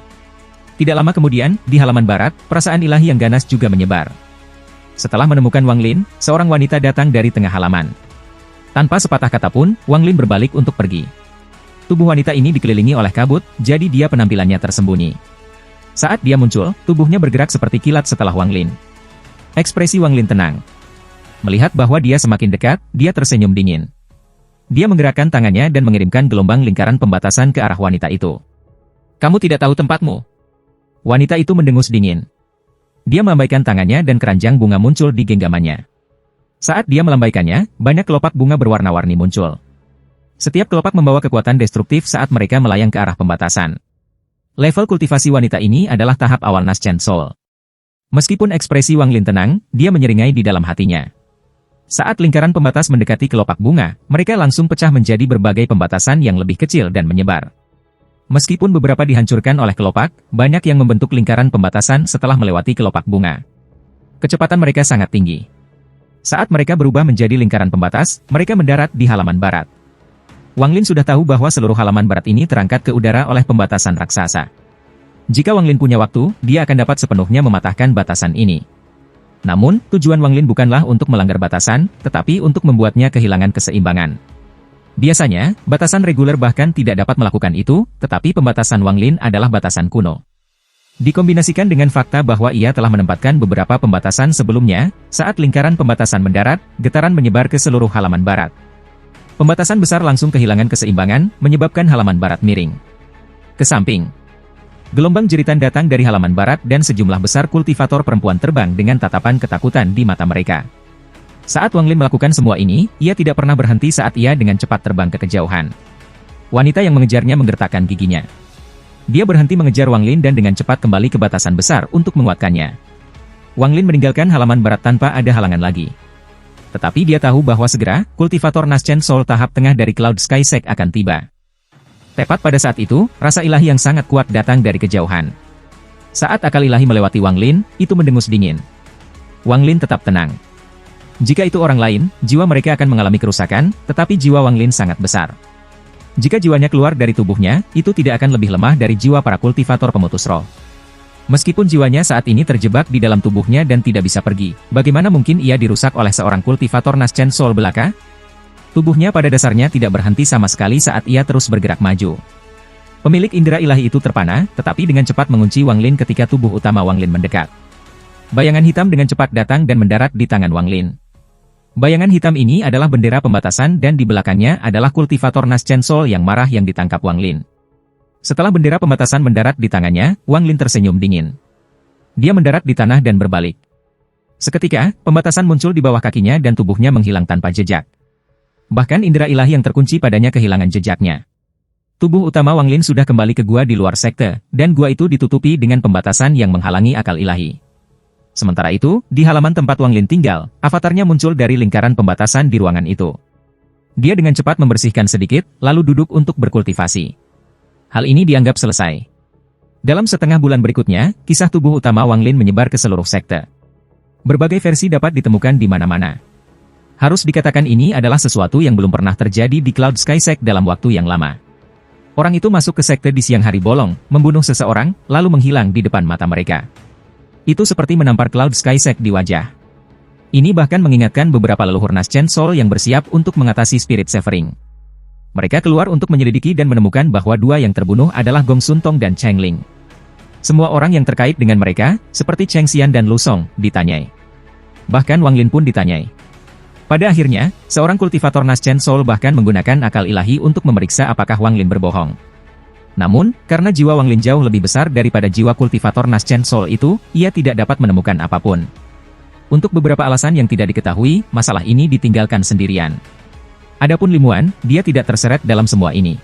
Tidak lama kemudian, di halaman barat, perasaan ilahi yang ganas juga menyebar. Setelah menemukan Wang Lin, seorang wanita datang dari tengah halaman. Tanpa sepatah kata pun, Wang Lin berbalik untuk pergi. Tubuh wanita ini dikelilingi oleh kabut, jadi dia penampilannya tersembunyi. Saat dia muncul, tubuhnya bergerak seperti kilat setelah Wang Lin. Ekspresi Wang Lin tenang. Melihat bahwa dia semakin dekat, dia tersenyum dingin. Dia menggerakkan tangannya dan mengirimkan gelombang lingkaran pembatasan ke arah wanita itu. Kamu tidak tahu tempatmu. Wanita itu mendengus dingin. Dia melambaikan tangannya dan keranjang bunga muncul di genggamannya. Saat dia melambaikannya, banyak kelopak bunga berwarna-warni muncul. Setiap kelopak membawa kekuatan destruktif saat mereka melayang ke arah pembatasan. Level kultivasi wanita ini adalah tahap awal Nascent Soul. Meskipun ekspresi Wang Lin tenang, dia menyeringai di dalam hatinya. Saat lingkaran pembatas mendekati kelopak bunga, mereka langsung pecah menjadi berbagai pembatasan yang lebih kecil dan menyebar. Meskipun beberapa dihancurkan oleh kelopak, banyak yang membentuk lingkaran pembatasan setelah melewati kelopak bunga. Kecepatan mereka sangat tinggi. Saat mereka berubah menjadi lingkaran pembatas, mereka mendarat di halaman barat. Wang Lin sudah tahu bahwa seluruh halaman barat ini terangkat ke udara oleh pembatasan raksasa. Jika Wang Lin punya waktu, dia akan dapat sepenuhnya mematahkan batasan ini. Namun, tujuan Wang Lin bukanlah untuk melanggar batasan, tetapi untuk membuatnya kehilangan keseimbangan. Biasanya, batasan reguler bahkan tidak dapat melakukan itu, tetapi pembatasan Wang Lin adalah batasan kuno. Dikombinasikan dengan fakta bahwa ia telah menempatkan beberapa pembatasan sebelumnya, saat lingkaran pembatasan mendarat, getaran menyebar ke seluruh halaman barat. Pembatasan besar langsung kehilangan keseimbangan, menyebabkan halaman barat miring ke samping. Gelombang jeritan datang dari halaman barat dan sejumlah besar kultivator perempuan terbang dengan tatapan ketakutan di mata mereka. Saat Wang Lin melakukan semua ini, ia tidak pernah berhenti saat ia dengan cepat terbang ke kejauhan. Wanita yang mengejarnya menggertakkan giginya. Dia berhenti mengejar Wang Lin dan dengan cepat kembali ke batasan besar untuk menguatkannya. Wang Lin meninggalkan halaman barat tanpa ada halangan lagi. Tetapi dia tahu bahwa segera, kultivator Nascent Soul tahap tengah dari Cloud Sky Sect akan tiba. Tepat pada saat itu, rasa ilahi yang sangat kuat datang dari kejauhan. Saat akal ilahi melewati Wang Lin, itu mendengus dingin. Wang Lin tetap tenang. Jika itu orang lain, jiwa mereka akan mengalami kerusakan, tetapi jiwa Wang Lin sangat besar. Jika jiwanya keluar dari tubuhnya, itu tidak akan lebih lemah dari jiwa para kultivator pemutus roh. Meskipun jiwanya saat ini terjebak di dalam tubuhnya dan tidak bisa pergi, bagaimana mungkin ia dirusak oleh seorang kultivator Nascent Soul belaka? Tubuhnya pada dasarnya tidak berhenti sama sekali saat ia terus bergerak maju. Pemilik indera ilahi itu terpana, tetapi dengan cepat mengunci Wang Lin ketika tubuh utama Wang Lin mendekat. Bayangan hitam dengan cepat datang dan mendarat di tangan Wang Lin. Bayangan hitam ini adalah bendera pembatasan dan di belakangnya adalah kultivator Nascent Soul yang marah yang ditangkap Wang Lin. Setelah bendera pembatasan mendarat di tangannya, Wang Lin tersenyum dingin. Dia mendarat di tanah dan berbalik. Seketika, pembatasan muncul di bawah kakinya dan tubuhnya menghilang tanpa jejak. Bahkan indera ilahi yang terkunci padanya kehilangan jejaknya. Tubuh utama Wang Lin sudah kembali ke gua di luar sekte, dan gua itu ditutupi dengan pembatasan yang menghalangi akal ilahi. Sementara itu, di halaman tempat Wang Lin tinggal, avatarnya muncul dari lingkaran pembatasan di ruangan itu. Dia dengan cepat membersihkan sedikit, lalu duduk untuk berkultivasi. Hal ini dianggap selesai. Dalam setengah bulan berikutnya, kisah tubuh utama Wang Lin menyebar ke seluruh sekte. Berbagai versi dapat ditemukan di mana-mana. Harus dikatakan ini adalah sesuatu yang belum pernah terjadi di Cloud Sky Sect dalam waktu yang lama. Orang itu masuk ke sekte di siang hari bolong, membunuh seseorang, lalu menghilang di depan mata mereka. Itu seperti menampar Cloud Sky Sect di wajah. Ini bahkan mengingatkan beberapa leluhur Naschen Soul yang bersiap untuk mengatasi Spirit Severing. Mereka keluar untuk menyelidiki dan menemukan bahwa dua yang terbunuh adalah Gong Sun Tong dan Cheng Ling. Semua orang yang terkait dengan mereka, seperti Cheng Xian dan Lu Song, ditanyai. Bahkan Wang Lin pun ditanyai. Pada akhirnya, seorang kultivator Naschen Soul bahkan menggunakan akal ilahi untuk memeriksa apakah Wang Lin berbohong. Namun, karena jiwa Wang Lin jauh lebih besar daripada jiwa kultivator Naschen Soul itu, ia tidak dapat menemukan apapun. Untuk beberapa alasan yang tidak diketahui, masalah ini ditinggalkan sendirian. Adapun Limuan, dia tidak terseret dalam semua ini.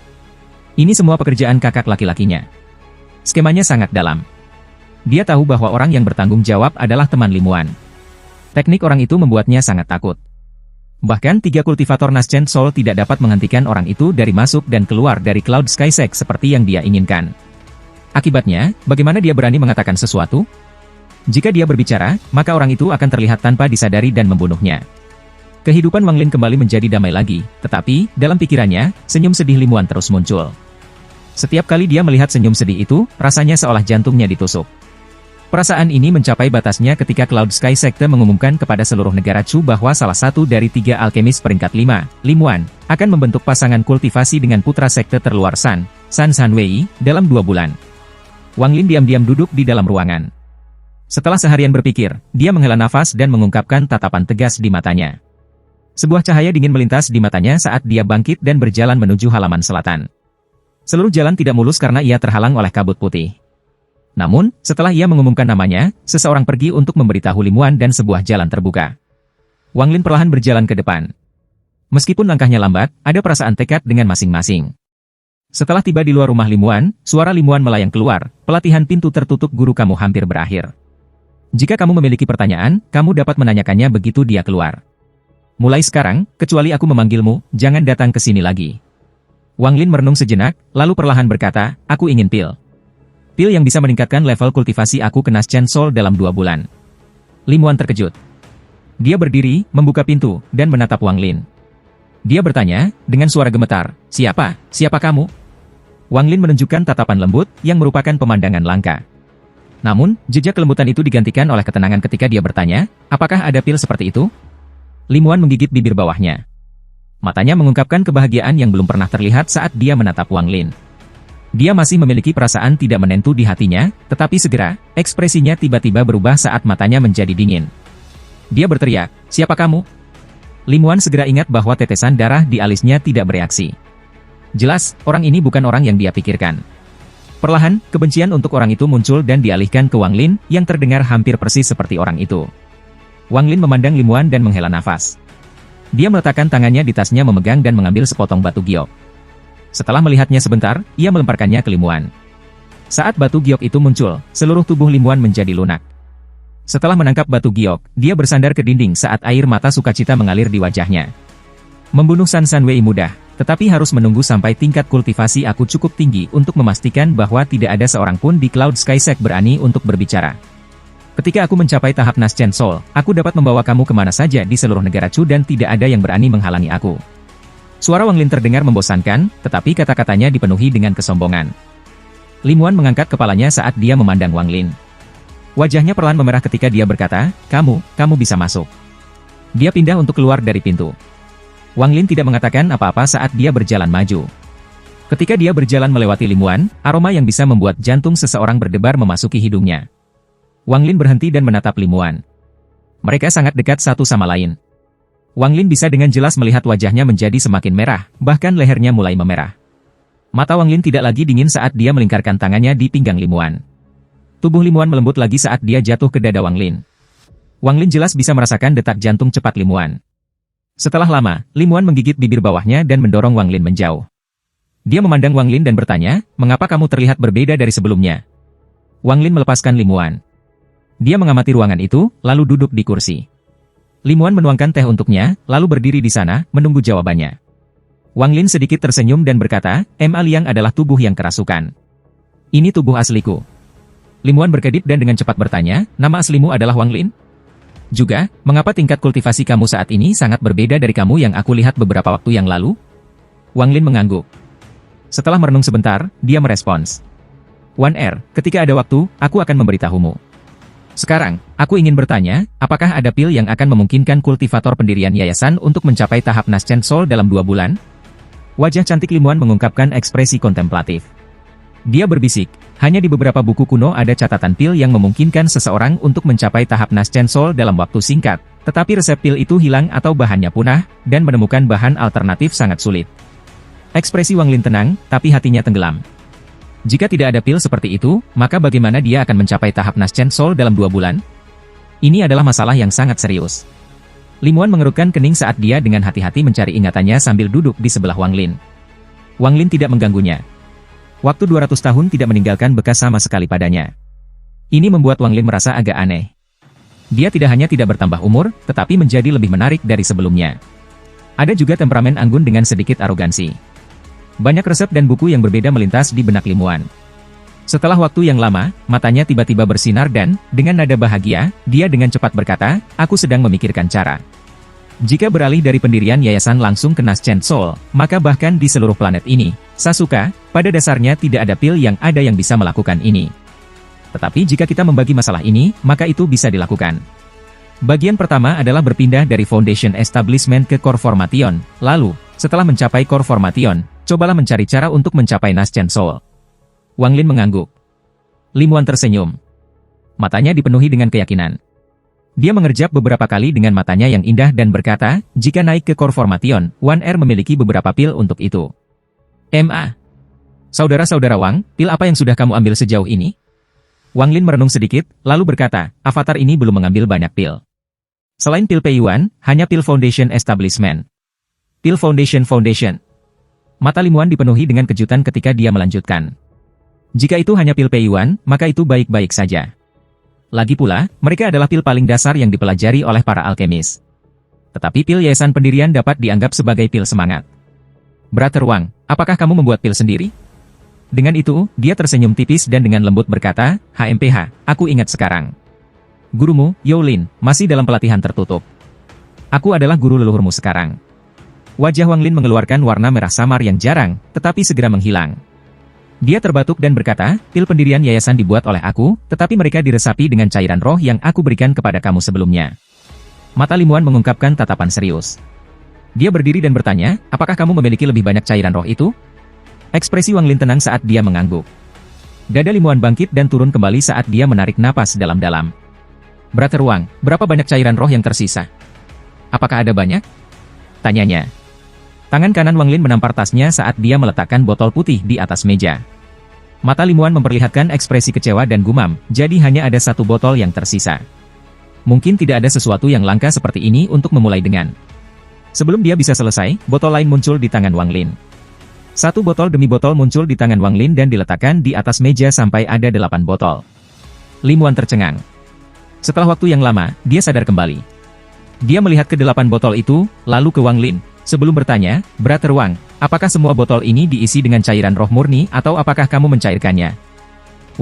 Ini semua pekerjaan kakak laki-lakinya. Skemanya sangat dalam. Dia tahu bahwa orang yang bertanggung jawab adalah teman Limuan. Teknik orang itu membuatnya sangat takut. Bahkan 3 kultivator Naschen Soul tidak dapat menghentikan orang itu dari masuk dan keluar dari Cloud Sky Sect seperti yang dia inginkan. Akibatnya, bagaimana dia berani mengatakan sesuatu? Jika dia berbicara, maka orang itu akan terlihat tanpa disadari dan membunuhnya. Kehidupan Wang Lin kembali menjadi damai lagi, tetapi, dalam pikirannya, senyum sedih Limuan terus muncul. Setiap kali dia melihat senyum sedih itu, rasanya seolah jantungnya ditusuk. Perasaan ini mencapai batasnya ketika Cloud Sky Sector mengumumkan kepada seluruh negara Chu bahwa salah satu dari 3 alkemis peringkat 5, Limuan, akan membentuk pasangan kultivasi dengan putra sekte terluar San Sanwei, dalam 2 bulan. Wang Lin diam-diam duduk di dalam ruangan. Setelah seharian berpikir, dia menghela nafas dan mengungkapkan tatapan tegas di matanya. Sebuah cahaya dingin melintas di matanya saat dia bangkit dan berjalan menuju halaman selatan. Seluruh jalan tidak mulus karena ia terhalang oleh kabut putih. Namun, setelah ia mengumumkan namanya, seseorang pergi untuk memberitahu Limuan dan sebuah jalan terbuka. Wang Lin perlahan berjalan ke depan. Meskipun langkahnya lambat, ada perasaan tekad dengan masing-masing. Setelah tiba di luar rumah Limuan, suara Limuan melayang keluar, pelatihan pintu tertutup guru kamu hampir berakhir. Jika kamu memiliki pertanyaan, kamu dapat menanyakannya begitu dia keluar. Mulai sekarang, kecuali aku memanggilmu, jangan datang ke sini lagi. Wang Lin merenung sejenak, lalu perlahan berkata, aku ingin pil. Pil yang bisa meningkatkan level kultivasi aku ke Naschen Soul dalam 2 bulan. Limuan terkejut. Dia berdiri, membuka pintu, dan menatap Wang Lin. Dia bertanya, dengan suara gemetar, siapa? Siapa kamu? Wang Lin menunjukkan tatapan lembut, yang merupakan pemandangan langka. Namun, jejak kelembutan itu digantikan oleh ketenangan ketika dia bertanya, apakah ada pil seperti itu? Limuan menggigit bibir bawahnya. Matanya mengungkapkan kebahagiaan yang belum pernah terlihat saat dia menatap Wang Lin. Dia masih memiliki perasaan tidak menentu di hatinya, tetapi segera, ekspresinya tiba-tiba berubah saat matanya menjadi dingin. Dia berteriak, siapa kamu? Limuan segera ingat bahwa tetesan darah di alisnya tidak bereaksi. Jelas, orang ini bukan orang yang dia pikirkan. Perlahan, kebencian untuk orang itu muncul dan dialihkan ke Wang Lin, yang terdengar hampir persis seperti orang itu. Wang Lin memandang Limuan dan menghela nafas. Dia meletakkan tangannya di tasnya memegang dan mengambil sepotong batu giok. Setelah melihatnya sebentar, ia melemparkannya ke Limuan. Saat batu giok itu muncul, seluruh tubuh Limuan menjadi lunak. Setelah menangkap batu giok, dia bersandar ke dinding saat air mata sukacita mengalir di wajahnya. Membunuh San Sanwei mudah, tetapi harus menunggu sampai tingkat kultivasi aku cukup tinggi untuk memastikan bahwa tidak ada seorang pun di Cloud Sky Sect berani untuk berbicara. Ketika aku mencapai tahap Naschen Soul, aku dapat membawa kamu kemana saja di seluruh negara Chu dan tidak ada yang berani menghalangi aku. Suara Wang Lin terdengar membosankan, tetapi kata-katanya dipenuhi dengan kesombongan. Limuan mengangkat kepalanya saat dia memandang Wang Lin. Wajahnya perlahan memerah ketika dia berkata, kamu bisa masuk. Dia pindah untuk keluar dari pintu. Wang Lin tidak mengatakan apa-apa saat dia berjalan maju. Ketika dia berjalan melewati Limuan, aroma yang bisa membuat jantung seseorang berdebar memasuki hidungnya. Wang Lin berhenti dan menatap Limuan. Mereka sangat dekat satu sama lain. Wang Lin bisa dengan jelas melihat wajahnya menjadi semakin merah, bahkan lehernya mulai memerah. Mata Wang Lin tidak lagi dingin saat dia melingkarkan tangannya di pinggang Limuan. Tubuh Limuan melembut lagi saat dia jatuh ke dada Wang Lin. Wang Lin jelas bisa merasakan detak jantung cepat Limuan. Setelah lama, Limuan menggigit bibir bawahnya dan mendorong Wang Lin menjauh. Dia memandang Wang Lin dan bertanya, mengapa kamu terlihat berbeda dari sebelumnya? Wang Lin melepaskan Limuan. Dia mengamati ruangan itu, lalu duduk di kursi. Limuan menuangkan teh untuknya, lalu berdiri di sana, menunggu jawabannya. Wang Lin sedikit tersenyum dan berkata, Ma Liang adalah tubuh yang kerasukan. Ini tubuh asliku. Limuan berkedip dan dengan cepat bertanya, nama aslimu adalah Wang Lin? Juga, mengapa tingkat kultivasi kamu saat ini sangat berbeda dari kamu yang aku lihat beberapa waktu yang lalu? Wang Lin mengangguk. Setelah merenung sebentar, dia merespons. Wan Er, ketika ada waktu, aku akan memberitahumu. Sekarang, aku ingin bertanya, apakah ada pil yang akan memungkinkan kultivator pendirian yayasan untuk mencapai tahap Naschen Soul dalam 2 bulan? Wajah cantik Lim Wan mengungkapkan ekspresi kontemplatif. Dia berbisik, hanya di beberapa buku kuno ada catatan pil yang memungkinkan seseorang untuk mencapai tahap Naschen Soul dalam waktu singkat, tetapi resep pil itu hilang atau bahannya punah, dan menemukan bahan alternatif sangat sulit. Ekspresi Wang Lin tenang, tapi hatinya tenggelam. Jika tidak ada pil seperti itu, maka bagaimana dia akan mencapai tahap Naschen Soul dalam 2 bulan? Ini adalah masalah yang sangat serius. Lim Wan mengerutkan kening saat dia dengan hati-hati mencari ingatannya sambil duduk di sebelah Wang Lin. Wang Lin tidak mengganggunya. Waktu 200 tahun tidak meninggalkan bekas sama sekali padanya. Ini membuat Wang Lin merasa agak aneh. Dia tidak hanya tidak bertambah umur, tetapi menjadi lebih menarik dari sebelumnya. Ada juga temperamen anggun dengan sedikit arogansi. Banyak resep dan buku yang berbeda melintas di benak Lim Wan. Setelah waktu yang lama, matanya tiba-tiba bersinar dan, dengan nada bahagia, dia dengan cepat berkata, aku sedang memikirkan cara. Jika beralih dari pendirian yayasan langsung ke Naschen Soul, maka bahkan di seluruh planet ini, Sasuka, pada dasarnya tidak ada pil yang ada yang bisa melakukan ini. Tetapi jika kita membagi masalah ini, maka itu bisa dilakukan. Bagian pertama adalah berpindah dari Foundation Establishment ke Core Formation, lalu, setelah mencapai Core Formation, cobalah mencari cara untuk mencapai Naschen Soul. Wang Lin mengangguk. Lim Wan tersenyum. Matanya dipenuhi dengan keyakinan. Dia mengerjap beberapa kali dengan matanya yang indah dan berkata, jika naik ke Core Formation, Wan Er memiliki beberapa pil untuk itu. M.A. Saudara-saudara Wang, pil apa yang sudah kamu ambil sejauh ini? Wang Lin merenung sedikit, lalu berkata, avatar ini belum mengambil banyak pil. Selain pil Peiyuan, hanya pil Foundation Establishment. Pil Foundation. Mata Lim Wan dipenuhi dengan kejutan ketika dia melanjutkan. Jika itu hanya pil Peiyuan, maka itu baik-baik saja. Lagi pula, mereka adalah pil paling dasar yang dipelajari oleh para alkemis. Tetapi pil yayasan pendirian dapat dianggap sebagai pil semangat. Brother Wang, apakah kamu membuat pil sendiri? Dengan itu, dia tersenyum tipis dan dengan lembut berkata, HMPH, aku ingat sekarang. Gurumu, Yao Lin, masih dalam pelatihan tertutup. Aku adalah guru leluhurmu sekarang. Wajah Wang Lin mengeluarkan warna merah samar yang jarang, tetapi segera menghilang. Dia terbatuk dan berkata, pil pendirian yayasan dibuat oleh aku, tetapi mereka diresapi dengan cairan roh yang aku berikan kepada kamu sebelumnya. Mata Lim Wan mengungkapkan tatapan serius. Dia berdiri dan bertanya, apakah kamu memiliki lebih banyak cairan roh itu? Ekspresi Wang Lin tenang saat dia mengangguk. Dada Lim Wan bangkit dan turun kembali saat dia menarik napas dalam-dalam. Brother Wang, berapa banyak cairan roh yang tersisa? Apakah ada banyak? Tanyanya. Tangan kanan Wang Lin menampar tasnya saat dia meletakkan botol putih di atas meja. Mata Lim Wan memperlihatkan ekspresi kecewa dan gumam, jadi hanya ada 1 botol yang tersisa. Mungkin tidak ada sesuatu yang langka seperti ini untuk memulai dengan. Sebelum dia bisa selesai, botol lain muncul di tangan Wang Lin. 1 botol demi botol muncul di tangan Wang Lin dan diletakkan di atas meja sampai ada 8 botol. Lim Wan tercengang. Setelah waktu yang lama, dia sadar kembali. Dia melihat ke 8 botol itu, lalu ke Wang Lin. Sebelum bertanya, Brother Wang, apakah semua botol ini diisi dengan cairan roh murni atau apakah kamu mencairkannya?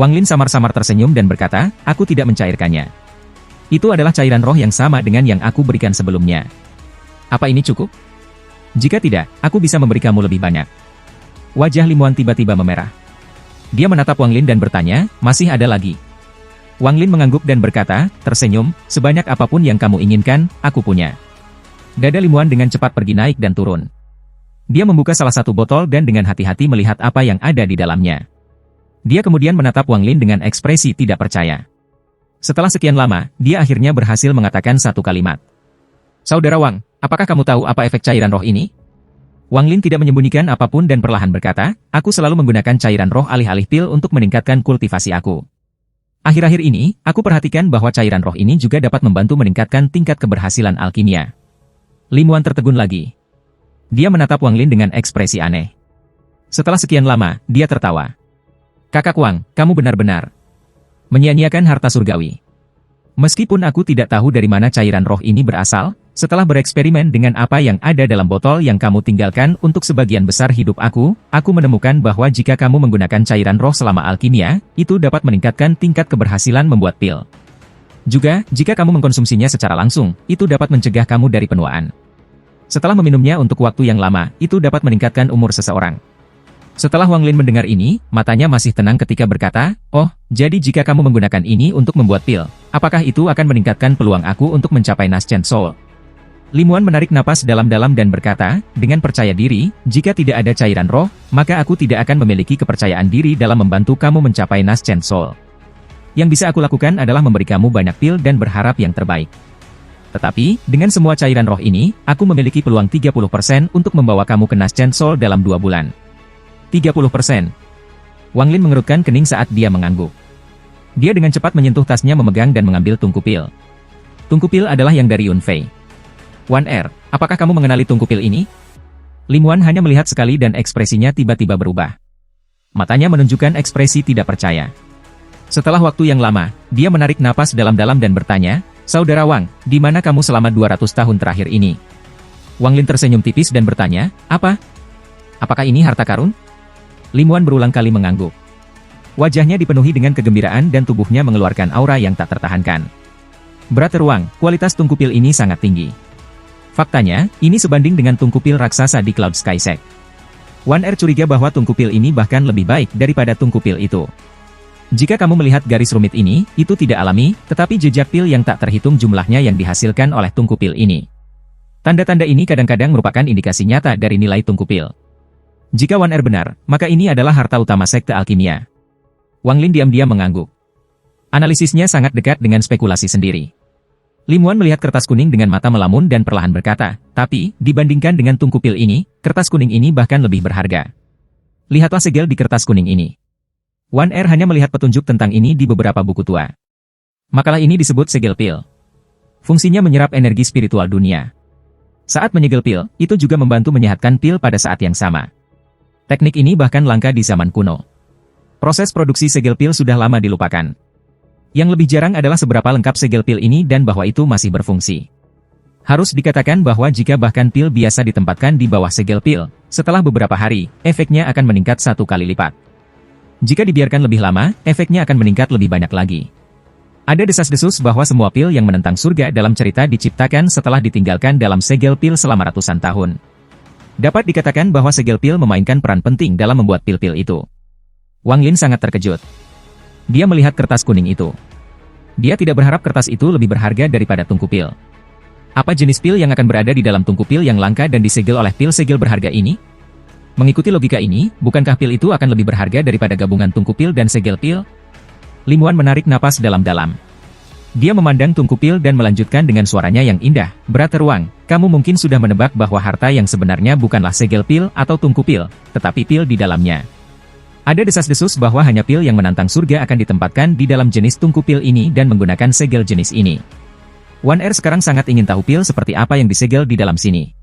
Wang Lin samar-samar tersenyum dan berkata, aku tidak mencairkannya. Itu adalah cairan roh yang sama dengan yang aku berikan sebelumnya. Apa ini cukup? Jika tidak, aku bisa memberi kamu lebih banyak. Wajah Lim Wan tiba-tiba memerah. Dia menatap Wang Lin dan bertanya, masih ada lagi? Wang Lin mengangguk dan berkata, tersenyum, sebanyak apapun yang kamu inginkan, aku punya. Dada Lim Wan dengan cepat pergi naik dan turun. Dia membuka salah satu botol dan dengan hati-hati melihat apa yang ada di dalamnya. Dia kemudian menatap Wang Lin dengan ekspresi tidak percaya. Setelah sekian lama, dia akhirnya berhasil mengatakan satu kalimat. Saudara Wang, apakah kamu tahu apa efek cairan roh ini? Wang Lin tidak menyembunyikan apapun dan perlahan berkata, aku selalu menggunakan cairan roh alih-alih pil untuk meningkatkan kultivasi aku. Akhir-akhir ini, aku perhatikan bahwa cairan roh ini juga dapat membantu meningkatkan tingkat keberhasilan alkimia. Lim Wan tertegun lagi. Dia menatap Wang Lin dengan ekspresi aneh. Setelah sekian lama, dia tertawa. Kakak Wang, kamu benar-benar menyia-nyiakan harta surgawi. Meskipun aku tidak tahu dari mana cairan roh ini berasal, setelah bereksperimen dengan apa yang ada dalam botol yang kamu tinggalkan untuk sebagian besar hidup aku menemukan bahwa jika kamu menggunakan cairan roh selama alkimia, itu dapat meningkatkan tingkat keberhasilan membuat pil. Juga, jika kamu mengkonsumsinya secara langsung, itu dapat mencegah kamu dari penuaan. Setelah meminumnya untuk waktu yang lama, itu dapat meningkatkan umur seseorang. Setelah Wang Lin mendengar ini, matanya masih tenang ketika berkata, "Oh, jadi jika kamu menggunakan ini untuk membuat pil, apakah itu akan meningkatkan peluang aku untuk mencapai Nascent Soul?" Limuan menarik napas dalam-dalam dan berkata, dengan percaya diri, "Jika tidak ada cairan roh, maka aku tidak akan memiliki kepercayaan diri dalam membantu kamu mencapai Nascent Soul. Yang bisa aku lakukan adalah memberi kamu banyak pil dan berharap yang terbaik. Tetapi, dengan semua cairan roh ini, aku memiliki peluang 30% untuk membawa kamu ke Nascent Soul dalam 2 bulan. 30%. Wang Lin mengerutkan kening saat dia mengangguk. Dia dengan cepat menyentuh tasnya memegang dan mengambil tungku pil. Tungku pil adalah yang dari Yun Fei. "Wan Er, apakah kamu mengenali tungku pil ini?" Limuan hanya melihat sekali dan ekspresinya tiba-tiba berubah. Matanya menunjukkan ekspresi tidak percaya. Setelah waktu yang lama, dia menarik napas dalam-dalam dan bertanya, "Saudara Wang, di mana kamu selama 200 tahun terakhir ini?" Wang Lin tersenyum tipis dan bertanya, "Apa? Apakah ini harta karun?" Limuan berulang kali mengangguk. Wajahnya dipenuhi dengan kegembiraan dan tubuhnya mengeluarkan aura yang tak tertahankan. "Brother Wang, kualitas tungku pil ini sangat tinggi. Faktanya, ini sebanding dengan tungku pil raksasa di Cloud Sky Sect." Wan Er curiga bahwa tungku pil ini bahkan lebih baik daripada tungku pil itu. "Jika kamu melihat garis rumit ini, itu tidak alami, tetapi jejak pil yang tak terhitung jumlahnya yang dihasilkan oleh tungku pil ini. Tanda-tanda ini kadang-kadang merupakan indikasi nyata dari nilai tungku pil. Jika Wan Er benar, maka ini adalah harta utama sekte alkimia." Wang Lin diam-diam mengangguk. Analisisnya sangat dekat dengan spekulasi sendiri. Limuan melihat kertas kuning dengan mata melamun dan perlahan berkata, "Tapi, dibandingkan dengan tungku pil ini, kertas kuning ini bahkan lebih berharga. Lihatlah segel di kertas kuning ini." Wan Er hanya melihat petunjuk tentang ini di beberapa buku tua. Makalah ini disebut segel pil. Fungsinya menyerap energi spiritual dunia. Saat menyegel pil, itu juga membantu menyehatkan pil pada saat yang sama. Teknik ini bahkan langka di zaman kuno. Proses produksi segel pil sudah lama dilupakan. Yang lebih jarang adalah seberapa lengkap segel pil ini dan bahwa itu masih berfungsi. Harus dikatakan bahwa jika bahkan pil biasa ditempatkan di bawah segel pil, setelah beberapa hari, efeknya akan meningkat 1 kali lipat. Jika dibiarkan lebih lama, efeknya akan meningkat lebih banyak lagi. Ada desas-desus bahwa semua pil yang menentang surga dalam cerita diciptakan setelah ditinggalkan dalam segel pil selama ratusan tahun. Dapat dikatakan bahwa segel pil memainkan peran penting dalam membuat pil-pil itu. Wang Lin sangat terkejut. Dia melihat kertas kuning itu. Dia tidak berharap kertas itu lebih berharga daripada tungku pil. Apa jenis pil yang akan berada di dalam tungku pil yang langka dan disegel oleh pil segel berharga ini? Mengikuti logika ini, bukankah pil itu akan lebih berharga daripada gabungan tungku pil dan segel pil? Limuan menarik napas dalam-dalam. Dia memandang tungku pil dan melanjutkan dengan suaranya yang indah, "Brother Wang, kamu mungkin sudah menebak bahwa harta yang sebenarnya bukanlah segel pil atau tungku pil, tetapi pil di dalamnya. Ada desas-desus bahwa hanya pil yang menantang surga akan ditempatkan di dalam jenis tungku pil ini dan menggunakan segel jenis ini. Wan Er sekarang sangat ingin tahu pil seperti apa yang disegel di dalam sini."